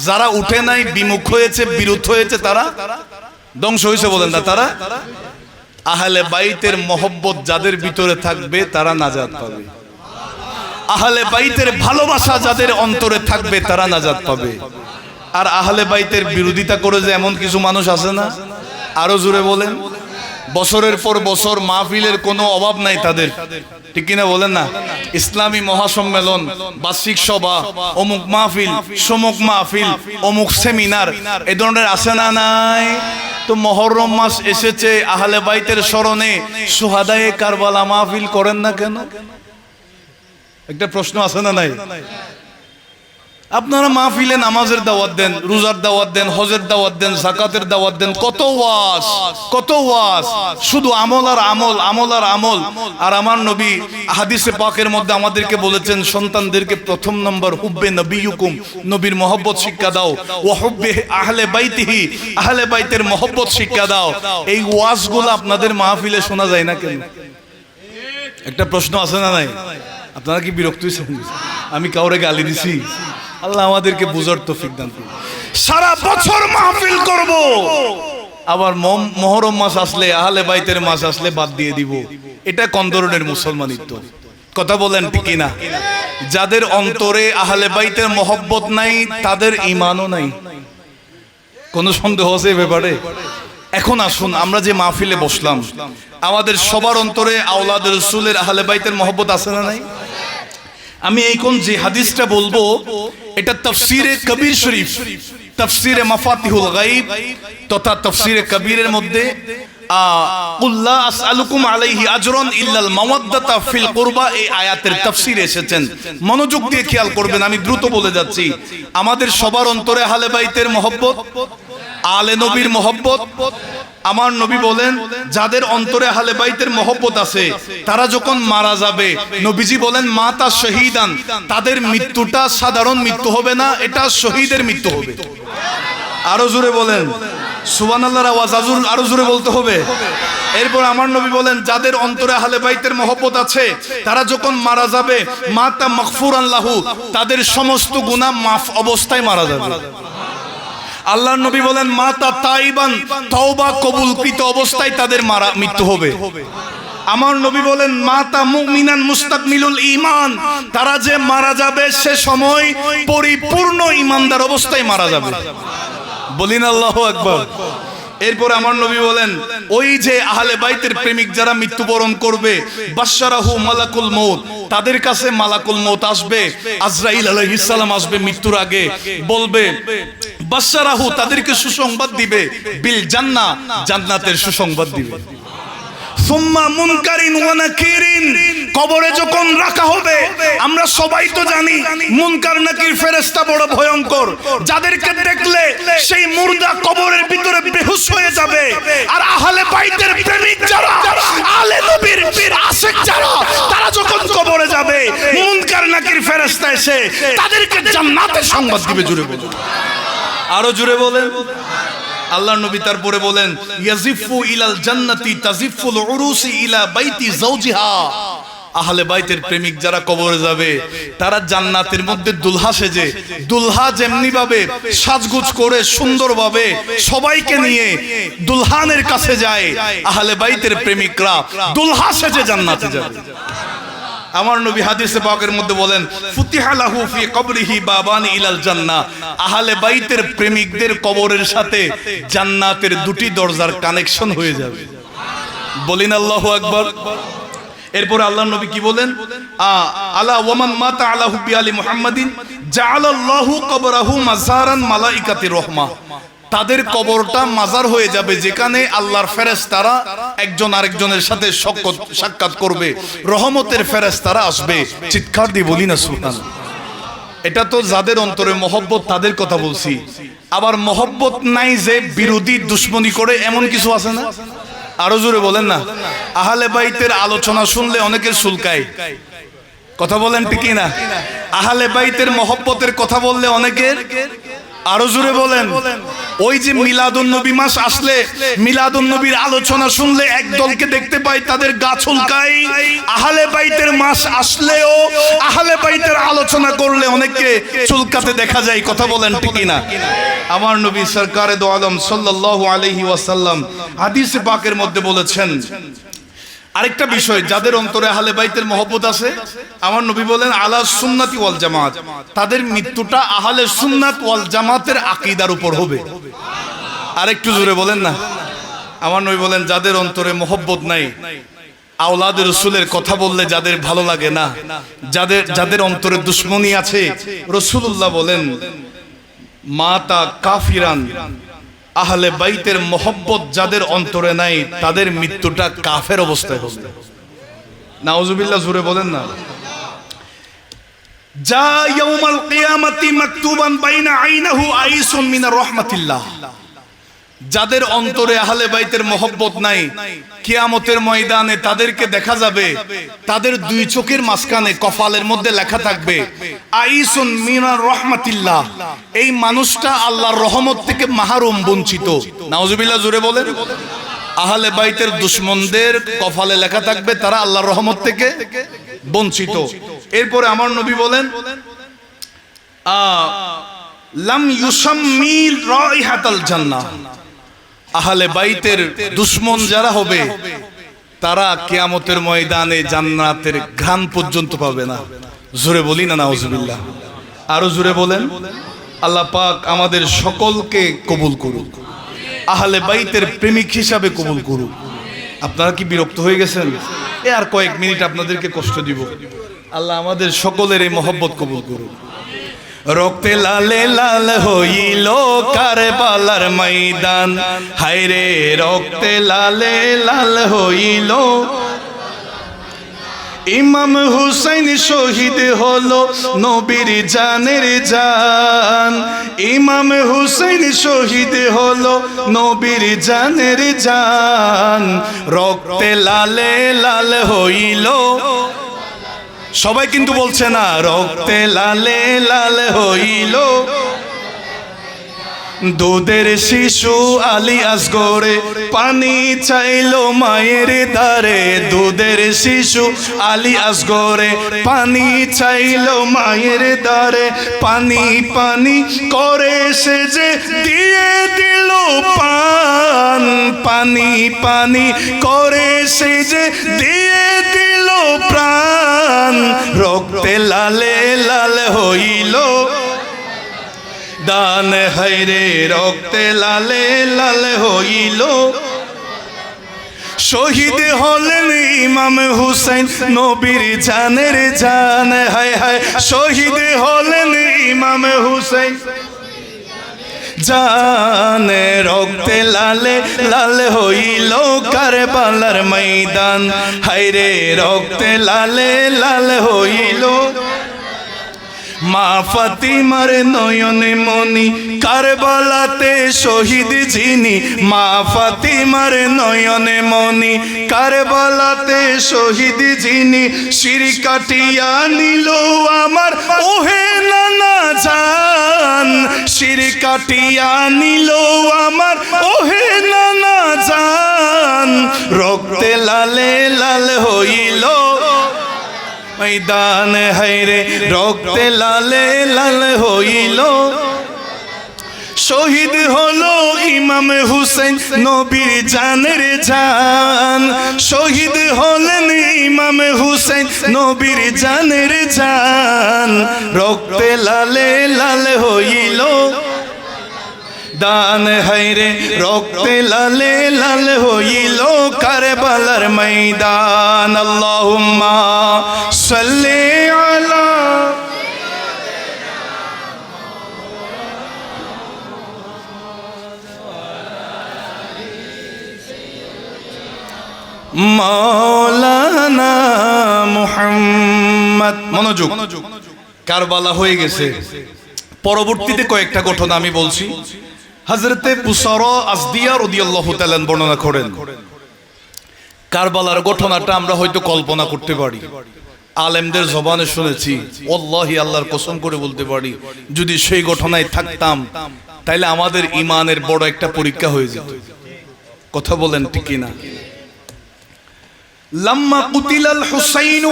যারা উঠে নাই, বিমুখ হয়েছে, বিরুদ্ধ হয়েছে, তারা ধ্বংস হয়েছে। বলেন না, তারা আহলে বাইতের মহব্বত যাদের ভিতরে থাকবে তারা নাজাত পাবে। আহলে বাইতের ভালোবাসা যাদের অন্তরে থাকবে তারা নাজাত পাবে। আর আহলে বাইতের বিরোধিতা করে যে এমন কিছু মানুষ আছে না, আরো জোরে বলেন, বছরের পর বছর মাহফিলের কোনো অভাব নাই তাদের, ঠিক কিনা বলেন না? ইসলামী মহাসম্মেলন, বার্ষিক সভা, অমুক মাহফিল, সমুক মাহফিল, অমুক সেমিনার, এ ধরনের আছে না নাই? তো মুহররম মাস এসেছে, আহলে বাইতের স্মরণে শুহাদায়ে কারবালা মাহফিল করেন না কেন? একটা প্রশ্ন আছে না নাই? আপনারা মাহফিলে নামাজের দাওয়াত দেন, রোজার দাওয়াত দেন, হজের দাওয়াত দেন, যাকাতের দাওয়াত দেন, কত ওয়াজ, কত ওয়াজ, শুধু আমল আর আমল, আমল আর আমল। আর আমার নবী হাদিসে পাকের মধ্যে আমাদেরকে বলেছেন, সন্তানদেরকে প্রথম নম্বর হুব্বে নবিয়ুকুম, নবীর মহব্বত শিক্ষা দাও, ওয়া হুব্বে আহলে বাইতিহি, আহলে বাইতের মহব্বত শিক্ষা দাও। এই ওয়াজগুলো আপনাদের মাহফিলে শোনা যায় না কেন? একটা প্রশ্ন আছে না নাই? আপনারা কি বিরক্ত হয়েছেন? আমি কাউরে গালি দিছি? আল্লাহ আমাদেরকে বুঝার তৌফিক দান করুন। সারা বছর মাহফিল করব, আবার মুহররম মাস আসলে, আহলে বাইতের মাস আসলে বাদ দিয়ে দিব। এটা কোন ধরনের মুসলমানিত্ব? কথা বলেন ঠিক না? যাদের অন্তরে আহলে বাইতের মহব্বত নাই তাদের ঈমানও নাই। কোনো সন্দেহ আছে এই ব্যাপারে? এখন আসুন, আমরা যে মাহফিলে বসলাম, আমাদের সবার অন্তরে আওলাদ রাসূলের আহলে বাইতের মহব্বত আছে না নাই? আমি এই কোন যে হাদিসটা বলবো, এটা তাফসীরে কবির শরীফ, তাফসীরে মাফাতিহুল গায়ব তথা তাফসীরে কবিরের মধ্যে কুল্লা আসআলুকুম আলাইহি আজরান ইল্লাল মাওয়াদ্দাতা ফিল কুরবা, এই আয়াতের তাফসীরে এসেছেন। মনোযোগ দিয়ে খেয়াল করবেন, আমি দ্রুত বলে যাচ্ছি। আমাদের সবার অন্তরে আহলে বাইতের মহব্বত, আলে নবীর মহব্বত। আমার নবী বলেন, যাদের অন্তরে আহলে বাইতের মহব্বত আছে তারা যখন মারা যাবে, নবীজি বলেন মাতা শহীদান, তাদের মৃত্যুটা সাধারণ মৃত্যু হবে না, এটা শহীদের মৃত্যু হবে। আরো জোরে বলেন সুবহানাল্লাহর আওয়াজ আরো জোরে বলতে হবে। এরপর আমার নবী বলেন, যাদের অন্তরে আহলে বাইতের মহব্বত আছে তারা যখন মারা যাবে, মাতা মাগফুরান লাহু, তাদের সমস্ত গুনাহ মাফ অবস্থায় মারা যাবে। আল্লাহর নবী বলেন, মাতা তাইবান, তওবা কবুলকৃত অবস্থায় তাদের মৃত্যু হবে। আমার নবী বলেন, মাতা মুমিনান মুস্তাকমিলুল ঈমান, তারা যে মারা যাবে সে সময় পরিপূর্ণ ঈমানদার অবস্থায় মারা যাবে। বলিন আল্লাহু আকবার। এরপর আমার নবী বলেন, ওই যে আহলে বাইতের প্রেমিক যারা মৃত্যুবরণ করবে, বাশশারাহু মালাকুল মউত, তাদের কাছে মালাকুল মউত আসবে, আজরাইল আলাইহিস সালাম আসবে মৃত্যুর আগে, বলবে বাশশারাহু, তাদেরকে সুসংবাদ দিবে, বিল জান্নাহ, জান্নাতের সুসংবাদ দিবে। সুম্মা মুনকারিন ওয়া নাকিরিন, কবরে যখন রাখা হবে, আমরা সবাই তো জানি মুনকার নাকির ফেরেশতা বড় ভয়ঙ্কর, যাদেরকে দেখলে সেই মুর্দা কবরের ভিতরে বেহুশ হয়ে যাবে। আর আহলে বাইতের প্রেমিক যারা, আলে নবীর আশিক যারা, তারা যখন কবরে যাবে, মুনকার নাকির ফেরেশতা এসে তাদেরকে জান্নাতের সংবাদ দিবে। জুড়ে বলুন, আরো জুড়ে বলেন। আল্লাহর নবী তারপরে বলেন, ইয়াজিফু ইলাল জান্নাতি তাজিফুল উরুসি ইলা বাইতি যাওজিহা, আহলে বাইতের প্রেমিক যারা কবরে যাবে তারা জান্নাতের মধ্যে দুলহা সেজে, দুলহা যেমনি ভাবে সাজগুজ করে সুন্দরভাবে সবাইকে নিয়ে দুলহানের কাছে যায়, আহলে বাইতের প্রেমিকরা দুলহা সেজে জান্নাতে যাবে। আমার নবী হাদিসে পাকের মধ্যে বলেন, ফুতিহা লাহু ফি কবরিহি বাবানি ইলাল জান্নাহ, আহলে বাইতের প্রেমিকদের কবরের সাথে জান্নাতের দুটি দরজার কানেকশন হয়ে যাবে। বলিন আল্লাহু আকবার। এরপর আল্লাহর নবী কি বলেন, আলা ওয়ামান মাতা আলা হুব্বি আলি মুহাম্মাদিন জাআলাল্লাহু কবরাহু মাজারান মালাইকাতির রাহমা। তাদের কবরটা মাজার হয়ে যাবে, যেখানে আল্লাহর ফেরেশতারা একজন আরেকজনের সাথে সাক্ষাৎ করবে, রহমতের ফেরেশতারা আসবে। চিৎকার দিয়ে বলি না সুবহানাল্লাহ। এটা তো যাদের অন্তরে মহব্বত তাদের কথা বলছি। আবার মহব্বত নাই যে বিরোধী দুশ্মনী করে, এমন কিছু আছে না? আরো জোরে বলেন না। আহলে বাইতের আলোচনা শুনলে অনেকের চুলকায়, কথা বলেন ঠিক না? আহলে বাইতের মহব্বতের কথা বললে অনেকের, আরো জোরে বলেন। ওই যে মিলাদুন নবী মাস আসলে মিলাদুন নবীর আলোচনা শুনলে একদলকে দেখতে পাই তাদের গা চুলকায়। আহলে বাইতের মাস আসলেও আহলে বাইতের আলোচনা করলে অনেককে চুলকাতে দেখা যায়, কথা বলেন ঠিক না? আমার নবী সরকারে দো আলম সাল্লাল্লাহু আলাইহি ওয়াসাল্লাম হাদিসে পাকের মধ্যে বলেছেন আরেকটা বিষয়, যাদের অন্তরে আহলে বাইতের মহব্বত আছে, আমার নবী বলেন আলা সুন্নাতি ওয়াল জামাত, তাদের মৃত্যুটা আহলে সুন্নাত ওয়াল জামাতের আকীদার উপর হবে। আরেকটু জোরে বলেন না। আমার নবী বলেন যাদের অন্তরে মহব্বত নাই, আওলাদ রাসূলের কথা বললে যাদের ভালো লাগে না, যাদের অন্তরে দুশ্মনী আছে, রাসূলুল্লাহ বলেন মাতা কাফিরান। আহলে বাইতের মহব্বত যাদের অন্তরে নাই, তাদের মৃত্যুটা কাফের অবস্থায় হবে। নাউজুবিল্লাহ, জোরে বলেন না। যা ইয়াউমাল কিয়ামাতি মাকতুবান বাইনা আইনাহু আইসুন মিনার রাহমাতিল্লাহ। যাদের অন্তরে আহলে বাইতের মহব্বত নাই, কিয়ামতের ময়দানে তাদেরকে দেখা যাবে তাদের দুই চোখের মাঝখানে কপালের মধ্যে লেখা থাকবে আইসুন মিনার রাহমাতিল্লাহ। এই মানুষটা আল্লাহর রহমত থেকে মাহরুম, বঞ্চিত। নাউজুবিল্লাহ, জোরে বলেন। আহলে বাইতের দুশমনদের কপালে লেখা থাকবে তারা আল্লাহর রহমত থেকে বঞ্চিত। এরপরে আমার নবী বলেন লাম ইউসাম্মিল রাইহাতাল জান্নাহ। আহলে বাইতের দুশমন যারা হবে তারা কিয়ামতের ময়দানে জান্নাতের ঘ্রাণ পর্যন্ত পাবে না। জোরে বলি না নাউজুবিল্লাহ। আরো জোরে বলেন। আল্লাহ পাক আমাদের সকলকে কবুল করুক, আহলে বাইতের প্রেমিক হিসাবে কবুল করুক। আপনারা কি বিরক্ত হয়ে গেছেন? আর কয়েক মিনিট আপনাদেরকে কষ্ট দিব। আল্লাহ আমাদের সকলের এই মহব্বত কবুল করুক। রক্তে লালে লাল হইল কারবালার ময়দান, হায়রে রক্তে লালে লাল হইল। ইমাম হুসাইন শহীদ হলো নবীর জানের জান, ইমাম হুসাইন শহীদ হলো নবীর জানের জান। রক্তে লালে লাল হইল, সবাই কিন্তু বলছে না, রক্তে লালে লাল হইল। দুধের শিশু আলী আসগরে পানি চাইলো মায়ের দ্বারে, দুধের শিশু আলী আসগরে পানি চাইলো মায়ের দ্বারে। পানি পানি করে সে যে দিয়ে দিল পান, পানি পানি করে সে যে দিয়ে দিল প্রাণ। রক্তে লালে লাল হইল দান, হায়রে রক্তে লালে লাল হইল। শহীদ হলেন ইমাম হুসাইন নবীর জানের জান, হায় হায় শহীদ হলেন ইমাম হুসাইন জান। রক্তে লালে লাল হইল কারবালার ময়দান, হায়রে রক্তে লালে লাল হইল। মা ফাতিমার নয়নে মনি কারবালাতে শহীদ যিনি, মা ফাতিমার নয়নে মনি কারবালাতে শহীদ যিনি। শির কাটিয়া নিল আমার ওহে নানা জান, শির কাটিয়া নিল আমার ওহে নানা জান। রক্তে লালে লাল হইল ময়দান, হায়রে রক্তে লালে লাল হইল। শহীদ হলো ইমাম হুসাইন নবীর জানের জান, শহীদ হলেন ইমাম হুসাইন নবীর জানের জান। রক্তে লালে লাল হইল দান, হায়রে রক্তে লালে লাল হইল। কারবালার ময়দান আল্লাহুম্মা সাল্লি আলা মাওলানা মুহাম্মদ। মনোযোগ, কারবালা হয়ে গেছে। পরবর্তীতে কয়েকটা ঘটনা আমি বলছি। হযরতে বুসরা আজদিয়া রাদিয়াল্লাহু তাআলা বর্ণনা করেন, কারবালার ঘটনাটা আমরা হয়তো কল্পনা করতে পারি, আলেমদের জবানে শুনেছি, ওয়াল্লাহি আল্লাহর কসম করে বলতে পারি যদি সেই ঘটনায় থাকতাম তাহলে আমাদের ঈমানের বড় একটা পরীক্ষা হয়ে যেত। কথা বলেন ঠিক কি না? লাম্মা কুতিলাল হুসাইন,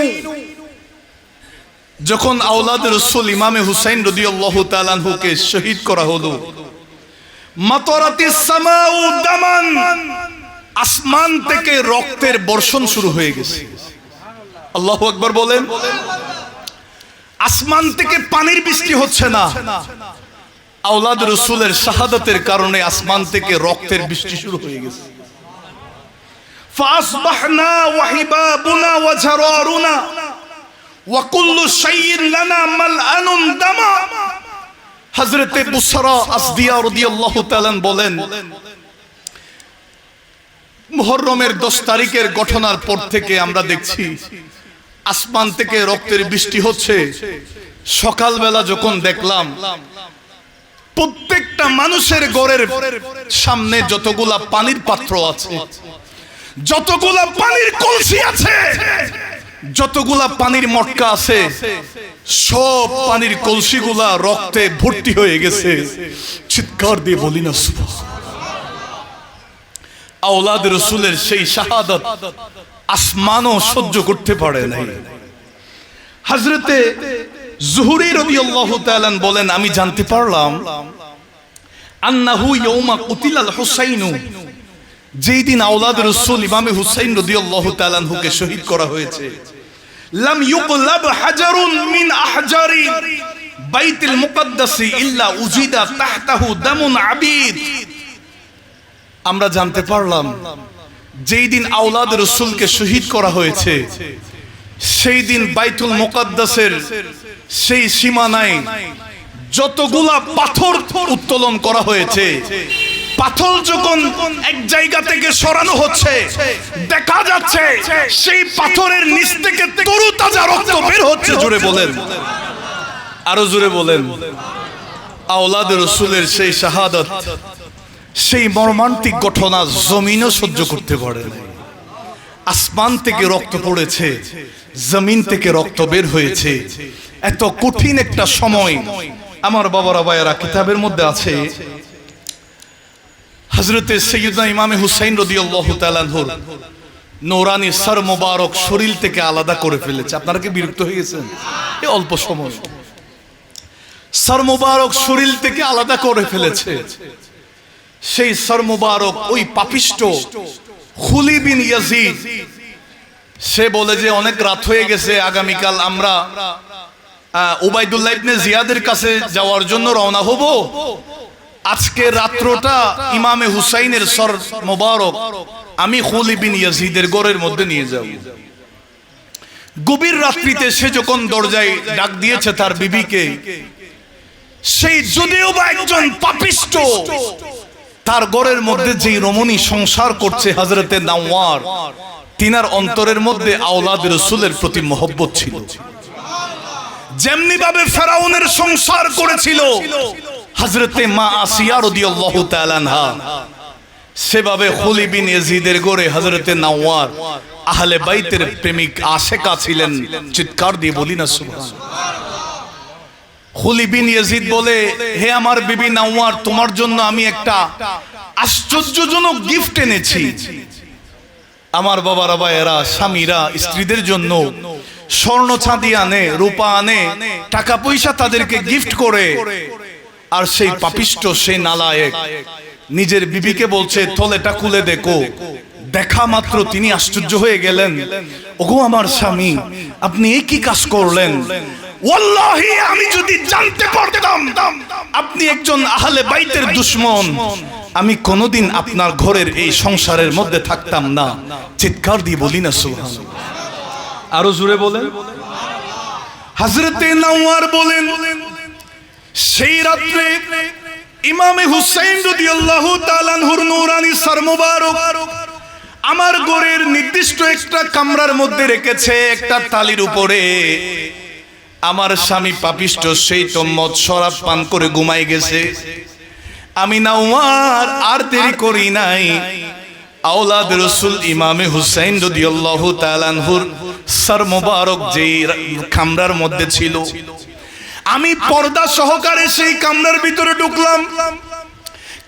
যখন আওলাদ রাসূল ইমামে হুসাইন রাদিয়াল্লাহু তাআলা আনহুকে শহীদ করা হলো, মাতারাতিস সামাউ দামান, আসমান থেকে রক্তের বর্ষণ শুরু হয়ে গেছে। আল্লাহু আকবার বলেন। আসমান থেকে পানির বৃষ্টি হচ্ছে না, আওলাদ রাসূলের শাহাদাতের কারণে আসমান থেকে রক্তের বৃষ্টি শুরু হয়ে গেছে। ফাসবাহনা ওয়া হিবাবুনা ওয়া জারারুনা ওয়া কুল্লু শাইইন লানা মালআনুন দামা। হযরতে বুসরা আজদিয়া রাদিয়াল্লাহু তাআলা বলেন, মুহররমের 10 তারিখের ঘটনার পর থেকে আমরা দেখছি আসমান থেকে রক্তের বৃষ্টি হচ্ছে। সকালবেলা যখন দেখলাম প্রত্যেকটা মানুষের ঘরের সামনে যতগুলা পানির পাত্র আছে, যতগুলা পানির কলসি আছে, যতগুলা পানির মটকা আছে, সব পানির কলসিগুলা রক্তে ভর্তি হয়ে গেছে। চিৎকার দিয়ে বলি না সুবহানাল্লাহ। আওলাদ রাসূলের সেই শাহাদাত আসমানও সহ্য করতে পারে নাই। হযরতে যুহরি রাদিয়াল্লাহু তাআলা বলেন, আমি জানতে পারলাম আন্নাহু ইয়াউমা কুতিলাল হুসাইন, যেই দিন আওলাদ রাসূল ইমামে হুসাইন রাদিয়াল্লাহু তাআলা আনহুকে শহীদ করা হয়েছে, লাম ইউকলাব হাজারুন মিন আহজারি বাইতুল মুকদ্দাস ইল্লা উজিদা তাহতাহু দামুন আবিদ। আমরা জানতে পারলাম যেই দিন আওলাদ রাসূলকে শহীদ করা হয়েছে সেই দিন বাইতুল মুকদ্দাসের সেই সীমানায় যতগুলা পাথর উত্তোলন করা হয়েছে, পাথর যখন এক জায়গা থেকে সরানো হচ্ছে দেখা যাচ্ছে সেই পাথরের নিচ থেকে তরুতাজা রক্ত বের হচ্ছে। জোরে বলেন, আরো জোরে বলেন। আওলাদ রাসূলের সেই শাহাদাত, সেই মর্মান্তিক ঘটনা জমিনও সহ্য করতে পারে না। আসমান থেকে রক্ত পড়েছে, জমিন থেকে রক্ত বের হয়েছে। এত কঠিন একটা সময় আমার বাবারা ভাইয়েরা, কিতাবের মধ্যে আছে হযরতে সাইয়্যিদনা ইমামে হুসাইন রাদিয়াল্লাহু তাআলা আনহুর নূরানি সর মোবারক শরীর থেকে আলাদা করে ফেলেছে। আপনারা কি বিরক্ত হয়ে গেছেন? এই অল্প সময় সর মোবারক শরীর থেকে আলাদা করে ফেলেছে। সেই সর মোবারক ওই পাপিষ্ট খুলি বিন ইয়াজিদ, সে বলে যে অনেক রাত হয়ে গেছে, আগামীকাল আমরা উবাইদুল্লাহ ইবনে জিয়াদের কাছে যাওয়ার জন্য রওনা হব। আজকে রাত্রটা ইমামে হুসাইনের সর মোবারক আমি খুলি বিন ইয়াজিদের ঘরের মধ্যে নিয়ে যাব। গভীর রাত্রিতে সে যখন দরজায় ডাক দিয়েছে তার বিবিকে, সেই যদিও বা একজন পাপিষ্ট, তার ঘরের মধ্যে যেই রমণী সংসার করছে হযরতে নাওয়ার, তিনার অন্তরের মধ্যে আওলাদ রাসূলের প্রতি মহব্বত ছিল। যেমনি ভাবে ফেরাউনের সংসার করেছিল হযরতে মা আসিয়া রাদিয়াল্লাহু তাআলা আনহা, সেভাবে খুলি বিন ইয়াজিদের ঘরে হযরতে নাওয়ার আহলে বাইতের প্রেমিক আশিকা ছিলেন। চিৎকার দিয়ে বলি না সুবহানাল্লাহ। খুলি বিন ইয়াজিদ বলে, হে আমার বিবি নাওয়ার, তোমার জন্য আমি একটা আশ্চর্যজনক গিফট এনেছি। আমার বাবারা ভাইয়েরা, স্বামীরা স্ত্রীদের জন্য স্বর্ণ চাঁদি আনে, রূপা আনে, টাকা পয়সা তাদেরকে গিফট করে, আর সেই পাপিষ্ট, সেই নালায়েক নিজের বিবিকে বলছে থলেটা খুলে দেখো। দেখা মাত্র তিনি আশ্চর্য হয়ে গেলেন, ওগো আমার স্বামী, আপনি এই কি কাজ করলেন? ওয়াল্লাহি আমি যদি জানতে পারতাম আপনি একজন আহলে বাইতের দুশমন, আমি কোনোদিন আপনার ঘরের এই সংসারের মধ্যে থাকতাম না। চিৎকার দিয়ে বলি না সুবহানাল্লাহ। আরো জোরে বলেন। হযরতে নওয়ার বলেন, সেই রাত্রে ইমামে হুসাইন রাদিয়াল্লাহু তাআলা আনহুর নূরানি সর মুবারক আমার ঘরের নির্দিষ্ট একটা কামরার মধ্যে রেখেছে, একটা তালির উপরে। আমার স্বামী পাপিষ্ট, সেই তো মদ শরাব পান করে ঘুমাই গেছে। আমি নওয়ার আর দেরি করি নাই, আওলাদ রাসূল ইমামে হুসাইন রাদিয়াল্লাহু তাআলা আনহুর সর মুবারক যেই কামরার মধ্যে ছিল, আমি পর্দা সহকারে সেই কামরার ভিতরে ঢুকলাম।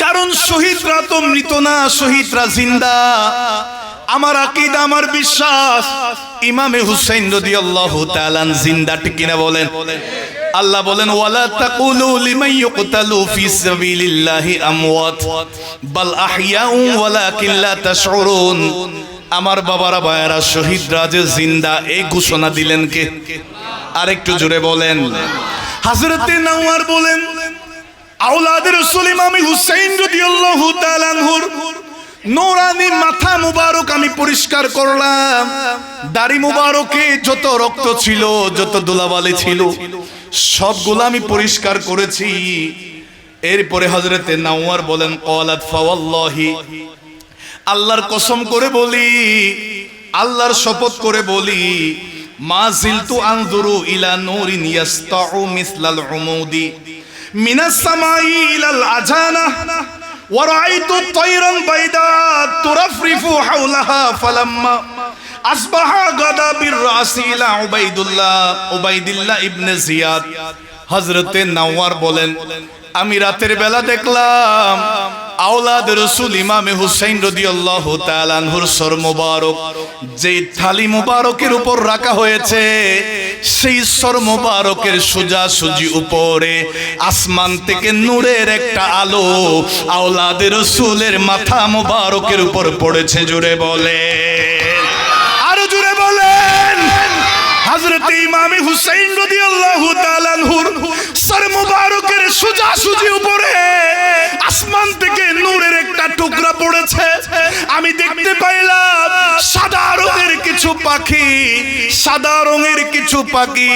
কারণ শহীদরা তো মৃত না, শহীদরা জিন্দা। আমার আকীদা, আমার বিশ্বাস, ইমামে হুসাইন রাদিয়াল্লাহু তাআলা জিন্দা। ঠিক কিনা বলেন? আল্লাহ বলেন, ওয়ালা তাকুলু লিমান ইউকতালু ফি সাবিলিল্লাহি আমওয়াত বাল আহইয়াউ ওয়ালাকিন লা তাশউরুন। আমার বাবারা ভাইয়েরা, শহীদরা যে জিন্দা, এই ঘোষণা দিলেন কে? আরেকটু জোরে বলেন। হযরতে নওয়ার বলেন, আওলাদ রাসূল ইমাম হুসাইন রাদিয়াল্লাহু তাআলা আনহুর নূরানি মাথা মুবারক আমি পরিষ্কার করলাম। দাড়ি মুবারকে যত রক্ত ছিল, যত ধুলাবালি ছিল, সবগুলো আমি পরিষ্কার করেছি। এরপরে হযরতে নওয়ার বলেন, ক্বালাত ফাওয়াল্লাহি, আল্লাহর কসম করে বলি, আল্লাহর শপথ করে বলি, মা জিলতু আনজুরু ইলা নূরিন ইয়াসতাউ মিসলাল উমুদি মিনাস সামাই ইলাল আজানা ওয়া রাআইতু তায়রান বাইদা তুরাফরিফু হাওলাহা ফালাম্মা আসবাহা গাদা বির রাসি ইলা উবাইদুল্লাহ ইবনে জিয়াদ। হযরতে নওয়ার বলেন, আমি রাতের বেলা দেখলাম আওলাদ রাসূল ইমামে হুসাইন রাদিয়াল্লাহু তাআলা আনহুর সর মুবারক যেই থালি মুবারকের উপর রাখা হয়েছে, সেই সর মুবারকের সোজাসুজি উপরে আসমান থেকে নূরের একটা আলো আওলাদ রাসূলের মাথা মুবারকের উপর পড়েছে। জোরে বলেন, আরো জোরে বলেন। হযরত ইমামে হুসাইন রাদিয়াল্লাহু তাআলা আনহুর সর মুবারকের সোজাসুজি উপরে আসমান থেকে নূরের একটা টুকরা পড়েছে। আমি দেখতে পাইলাম সাদা রঙের কিছু পাখি, সাদা রঙের কিছু পাখি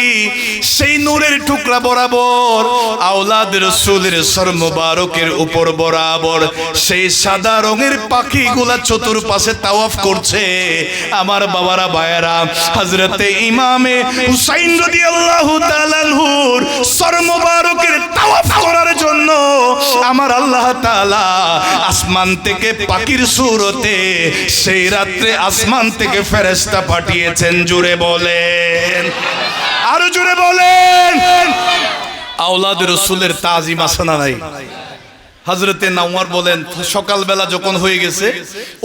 সেই নূরের টুকরা বরাবর আওলাদ রাসূলের সর মুবারকের উপর বরাবর সেই সাদা রঙের পাখিগুলা চতুর্পাশে তাওয়াফ করছে। আমার বাবারা ভাইয়েরা, হযরতে ইমামে হুসাইন রাদিয়াল্লাহু তাআলা আনহুর সর মুবারকের তাওয়াফ করার জন্য আমার আল্লাহ তাআলা আসমান থেকে পাখির সুরতে সেই রাত্রে আসমান থেকে ফেরেশতা পাঠিয়েছেন। জোরে বলেন, আরো জোরে বলেন। আওলাদ রাসূলের তাজিম আছে না নাই? হযরতে নওয়ার বলেন, সকালবেলা যখন হয়ে গেছে,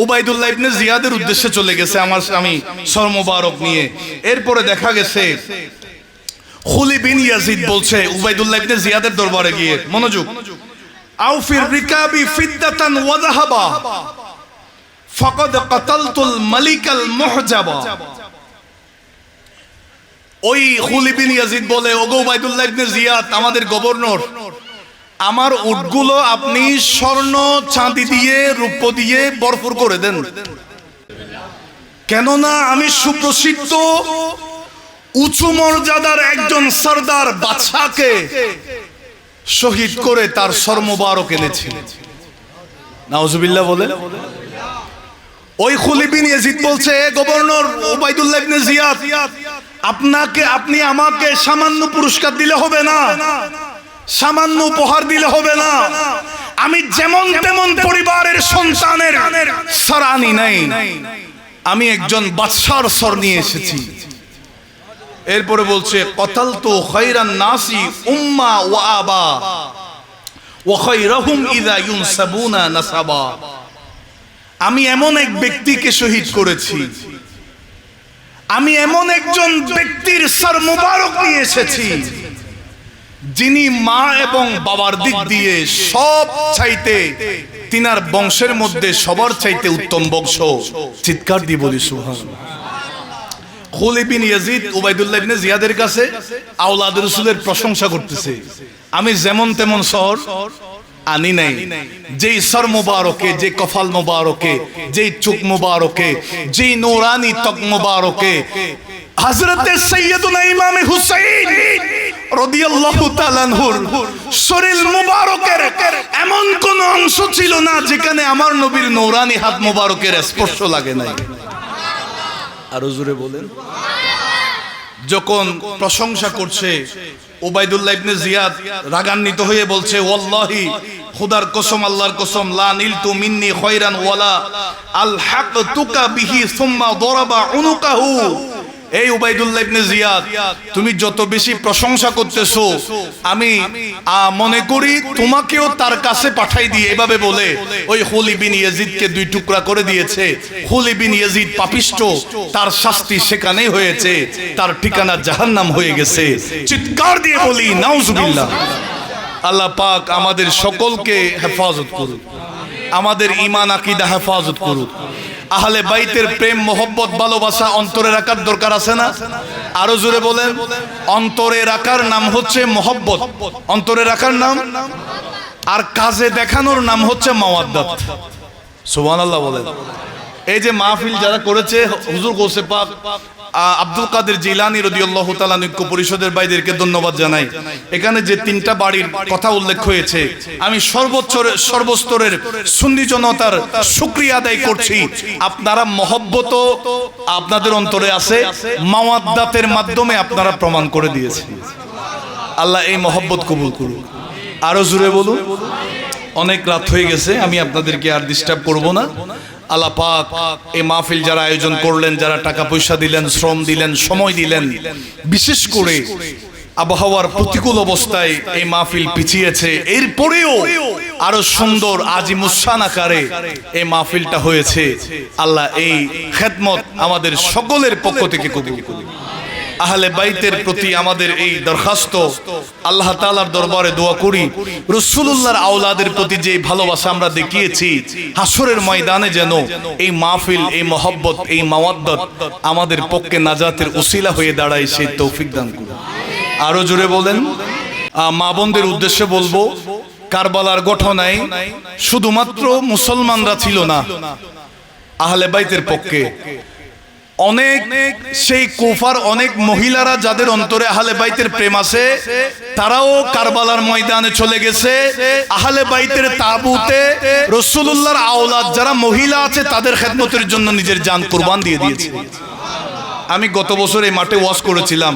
উবাইদুল্লাহ ইবনে জিয়াদের উদ্দেশ্যে চলে গেছে আমার স্বামী সর মুবারক নিয়ে। এরপরে দেখা গেছে খুলি বিন ইয়াজিদ বলছে উবাইদুল্লাহ ইবনে জিয়াদের দরবারে গিয়ে, মনোযোগ, আও ফির রিকাবি ফিদ্দাতান ওয়া যাহাবা ফাকাদ কাতালতুল মালিকাল মুহজাবা। ওই খুলি বিন ইয়াজিদ বলে, ওগো উবাইদুল্লাহ ইবনে জিয়াদ, আমাদের গভর্নর, আমার উটগুলো আপনি স্বর্ণ চাঁদি দিয়ে রূপ দিয়ে ভরপুর করে দেন, কেননা আমি সুপ্রসিদ্ধ উঁচু মর্যাদার একজন সরদার বাদশাকে শহীদ করে তার সর মুবারক এনেছি। নাউজুবিল্লাহ বলে। ওই খুলি বিন ইয়াজিদ বলছে, গভর্নর উবাইদুল্লাহ ইবনে জিয়াদ, আপনি আমাকে সামান্য পুরস্কার দিলে হবে না, সামান্য উপহার দিলে হবে না। আমি যেমন তেমন পরিবারের সন্তানের সর আনি নাই, আমি একজন বাদশার সর নিয়ে এসেছি। এরপরে বলছে, কতালতু খায়রান নাসি উম্মা ওয়া আবা ওয়া খায়রুহুম ইযা ইউনসাবুনা নাসাবা। আমি এমন এক ব্যক্তিকে শহীদ করেছি, আমি এমন একজন ব্যক্তির সর মুবারক নিয়ে এসেছি যিনি মা এবং বাবার দিক দিয়ে সব চাইতে, তিনার বংশের মধ্যে সবার চাইতে উত্তম বংশ। চিৎকার দিয়ে বলি সুবহানাল্লাহ। খুলি বিন ইয়াজিদ উবাইদুল্লাহ ইবনে জিয়াদের কাছে আওলাদ রাসূলের প্রশংসা করতেছে, আমি যেমন তেমন শহর, আনি নাই। যেই সর মুবারকে, যে কফাল মুবারকে, যেই চুক মুবারকে, যেই নূরানি ত্বক মুবারকে হযরতে সাইয়্যিদুনা ইমাম হুসাইন রাদিয়াল্লাহু তাআলা আনহুর শরীর মুবারকের এমন কোন অংশ ছিল না যেখানে আমার নবীর নূরানি হাত মুবারকের স্পর্শ লাগে নাই। আরো জোরে বলেন। যখন প্রশংসা করছে উবাইদুল্লাহ ইবনে জিয়াদ রাগান্বিত হয়ে বলছে, ওয়াল্লাহি, খোদার কসম, আল্লাহর কসম, লা নিলতু মিন্নি খায়রান ওয়ালা আলহাকতুকা বিহি সুম্মা দারাবা উনুকাহু। এই উবাইদুল্লাহ ইবনে জিয়াদ, তুমি যত বেশি প্রশংসা করতেছো আমি মনে করি তোমাকেও তার কাছে পাঠাই দিয়ে, এভাবে বলে ওই খুলি বিন ইয়াজিদকে দুই টুকরা করে দিয়েছে। খুলি বিন ইয়াজিদ পাপিষ্ঠ, তার শাস্তি সেখানেই হয়েছে, তার ঠিকানা জাহান্নাম হয়ে গেছে। চিৎকার দিয়ে বলি নাউজুবিল্লাহ। আল্লাহ পাক আমাদের সকলকে হেফাজত করুন, আমাদের ঈমান আকীদা হেফাজত করুন। আহলে বাইতের প্রেম, মোহব্বত, ভালোবাসা অন্তরে রাখার দরকার আছে না? আরো জোরে বলেন। অন্তরে রাখার নাম হচ্ছে মোহব্বত, অন্তরে রাখার নাম, আর কাজে দেখানোর নাম হচ্ছে মাওয়াদ্দাত। সুবহানাল্লাহ বলেন। এই যে মাহফিল যারা করেছে, হুজুর গৌসে পাক আব্দুল কাদের জিলানী রাদিয়াল্লাহু তাআলা ঐক্য পরিষদের ভাইদেরকে ধন্যবাদ জানাই। এখানে যে তিনটা বাড়ির কথা উল্লেখ হয়েছে, আমি সর্বস্তরের সুন্নি জনতার শুকরিয়া আদায় করছি। আপনারা মহব্বত আপনাদের অন্তরে আছে, মাওয়াদ্দাতের মাধ্যমে আপনারা প্রমাণ করে দিয়েছেন। আল্লাহ এই মহব্বত কবুল করুন। আরো জোরে বলুন। অনেক রাত হয়ে গেছে, আমি আপনাদেরকে আর ডিস্টার্ব করব না। আল্লাহ পাক এই মাহফিল যারা আয়োজন করলেন, যারা টাকা পয়সা দিলেন, শ্রম দিলেন, সময় দিলেন, বিশেষ করে আবহাওয়ার প্রতিকূল অবস্থায় এই মাহফিল পিছিয়েছে, এরপরেও আরো সুন্দর আজিমুসান আকারে এই মাহফিলটা হয়েছে। আল্লাহ এই খেদমত আমাদের সকলের পক্ষ থেকে কবুল করুন। আহলে বাইতের প্রতি আমাদের এই দরখাস্ত, আল্লাহ তাআলার দরবারে দোয়া করি রাসূলুল্লাহর আওলাদের প্রতি যে ভালোবাসা আমরা দেখিয়েছি, হাসরের ময়দানে যেন এই মাহফিল, এই মহব্বত, এই মাওয়াদ্দাত আমাদের পক্ষে নাজাতের উসিলা হয়ে দাঁড়ায়, সেই তৌফিক দান করুন। আরো জোরে বলেন। মা বোনদের উদ্দেশ্যে বলবো, কারবালার ঘটনায় শুধুমাত্র মুসলমানরা ছিল না, আহলে বাইতের পক্ষে অনেক সেই কুফার অনেক মহিলারা যাদের অন্তরে আহলে বাইতের প্রেম আছে, তারাও কারবালার ময়দানে চলে গেছে। আহলে বাইতের তাবুতে রাসূলুল্লাহর আওলাদ যারা মহিলা আছে তাদের খেদমতের জন্য নিজের জান কুরবান দিয়ে দিয়েছে। আমি গত বছর এই মাঠে ওয়াজ করেছিলাম।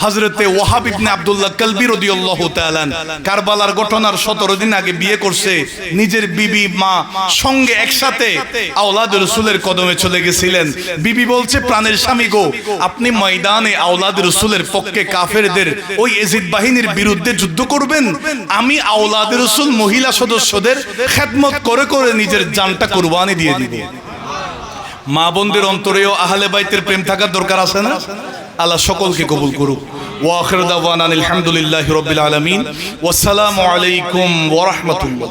হযরতে ওয়াহাব ইবনে আব্দুল্লাহ কালবি রাদিয়াল্লাহু তাআলা কারবালার ঘটনার 17 দিন আগে বিয়ে করছে, নিজের বিবি মা সঙ্গে একসাথে আওলাদ রাসূলের কদমে চলে গেছিলেন। বিবি বলছে, প্রাণের স্বামী গো, আপনি ময়দানে আওলাদ রাসূলের পক্ষে কাফেরদের ওই ইয়াজিদ বাহিনীর বিরুদ্ধে যুদ্ধ করবেন, আমি আওলাদ রাসূল মহিলা সদস্যদের খেদমত করে করে নিজের জানটা কুরবানি দিয়ে দিব। মা বোনদের অন্তরেও আহলে বাইতের প্রেম থাকার দরকার আছে না? আল্লাহ সকলকে কবুল করুক। ওয়া আখিরু দাওয়ানা আলহামদুলিল্লাহি রাব্বিল আলামিন। ওয়াসসালামু আলাইকুম ওয়া রাহমাতুল্লাহ।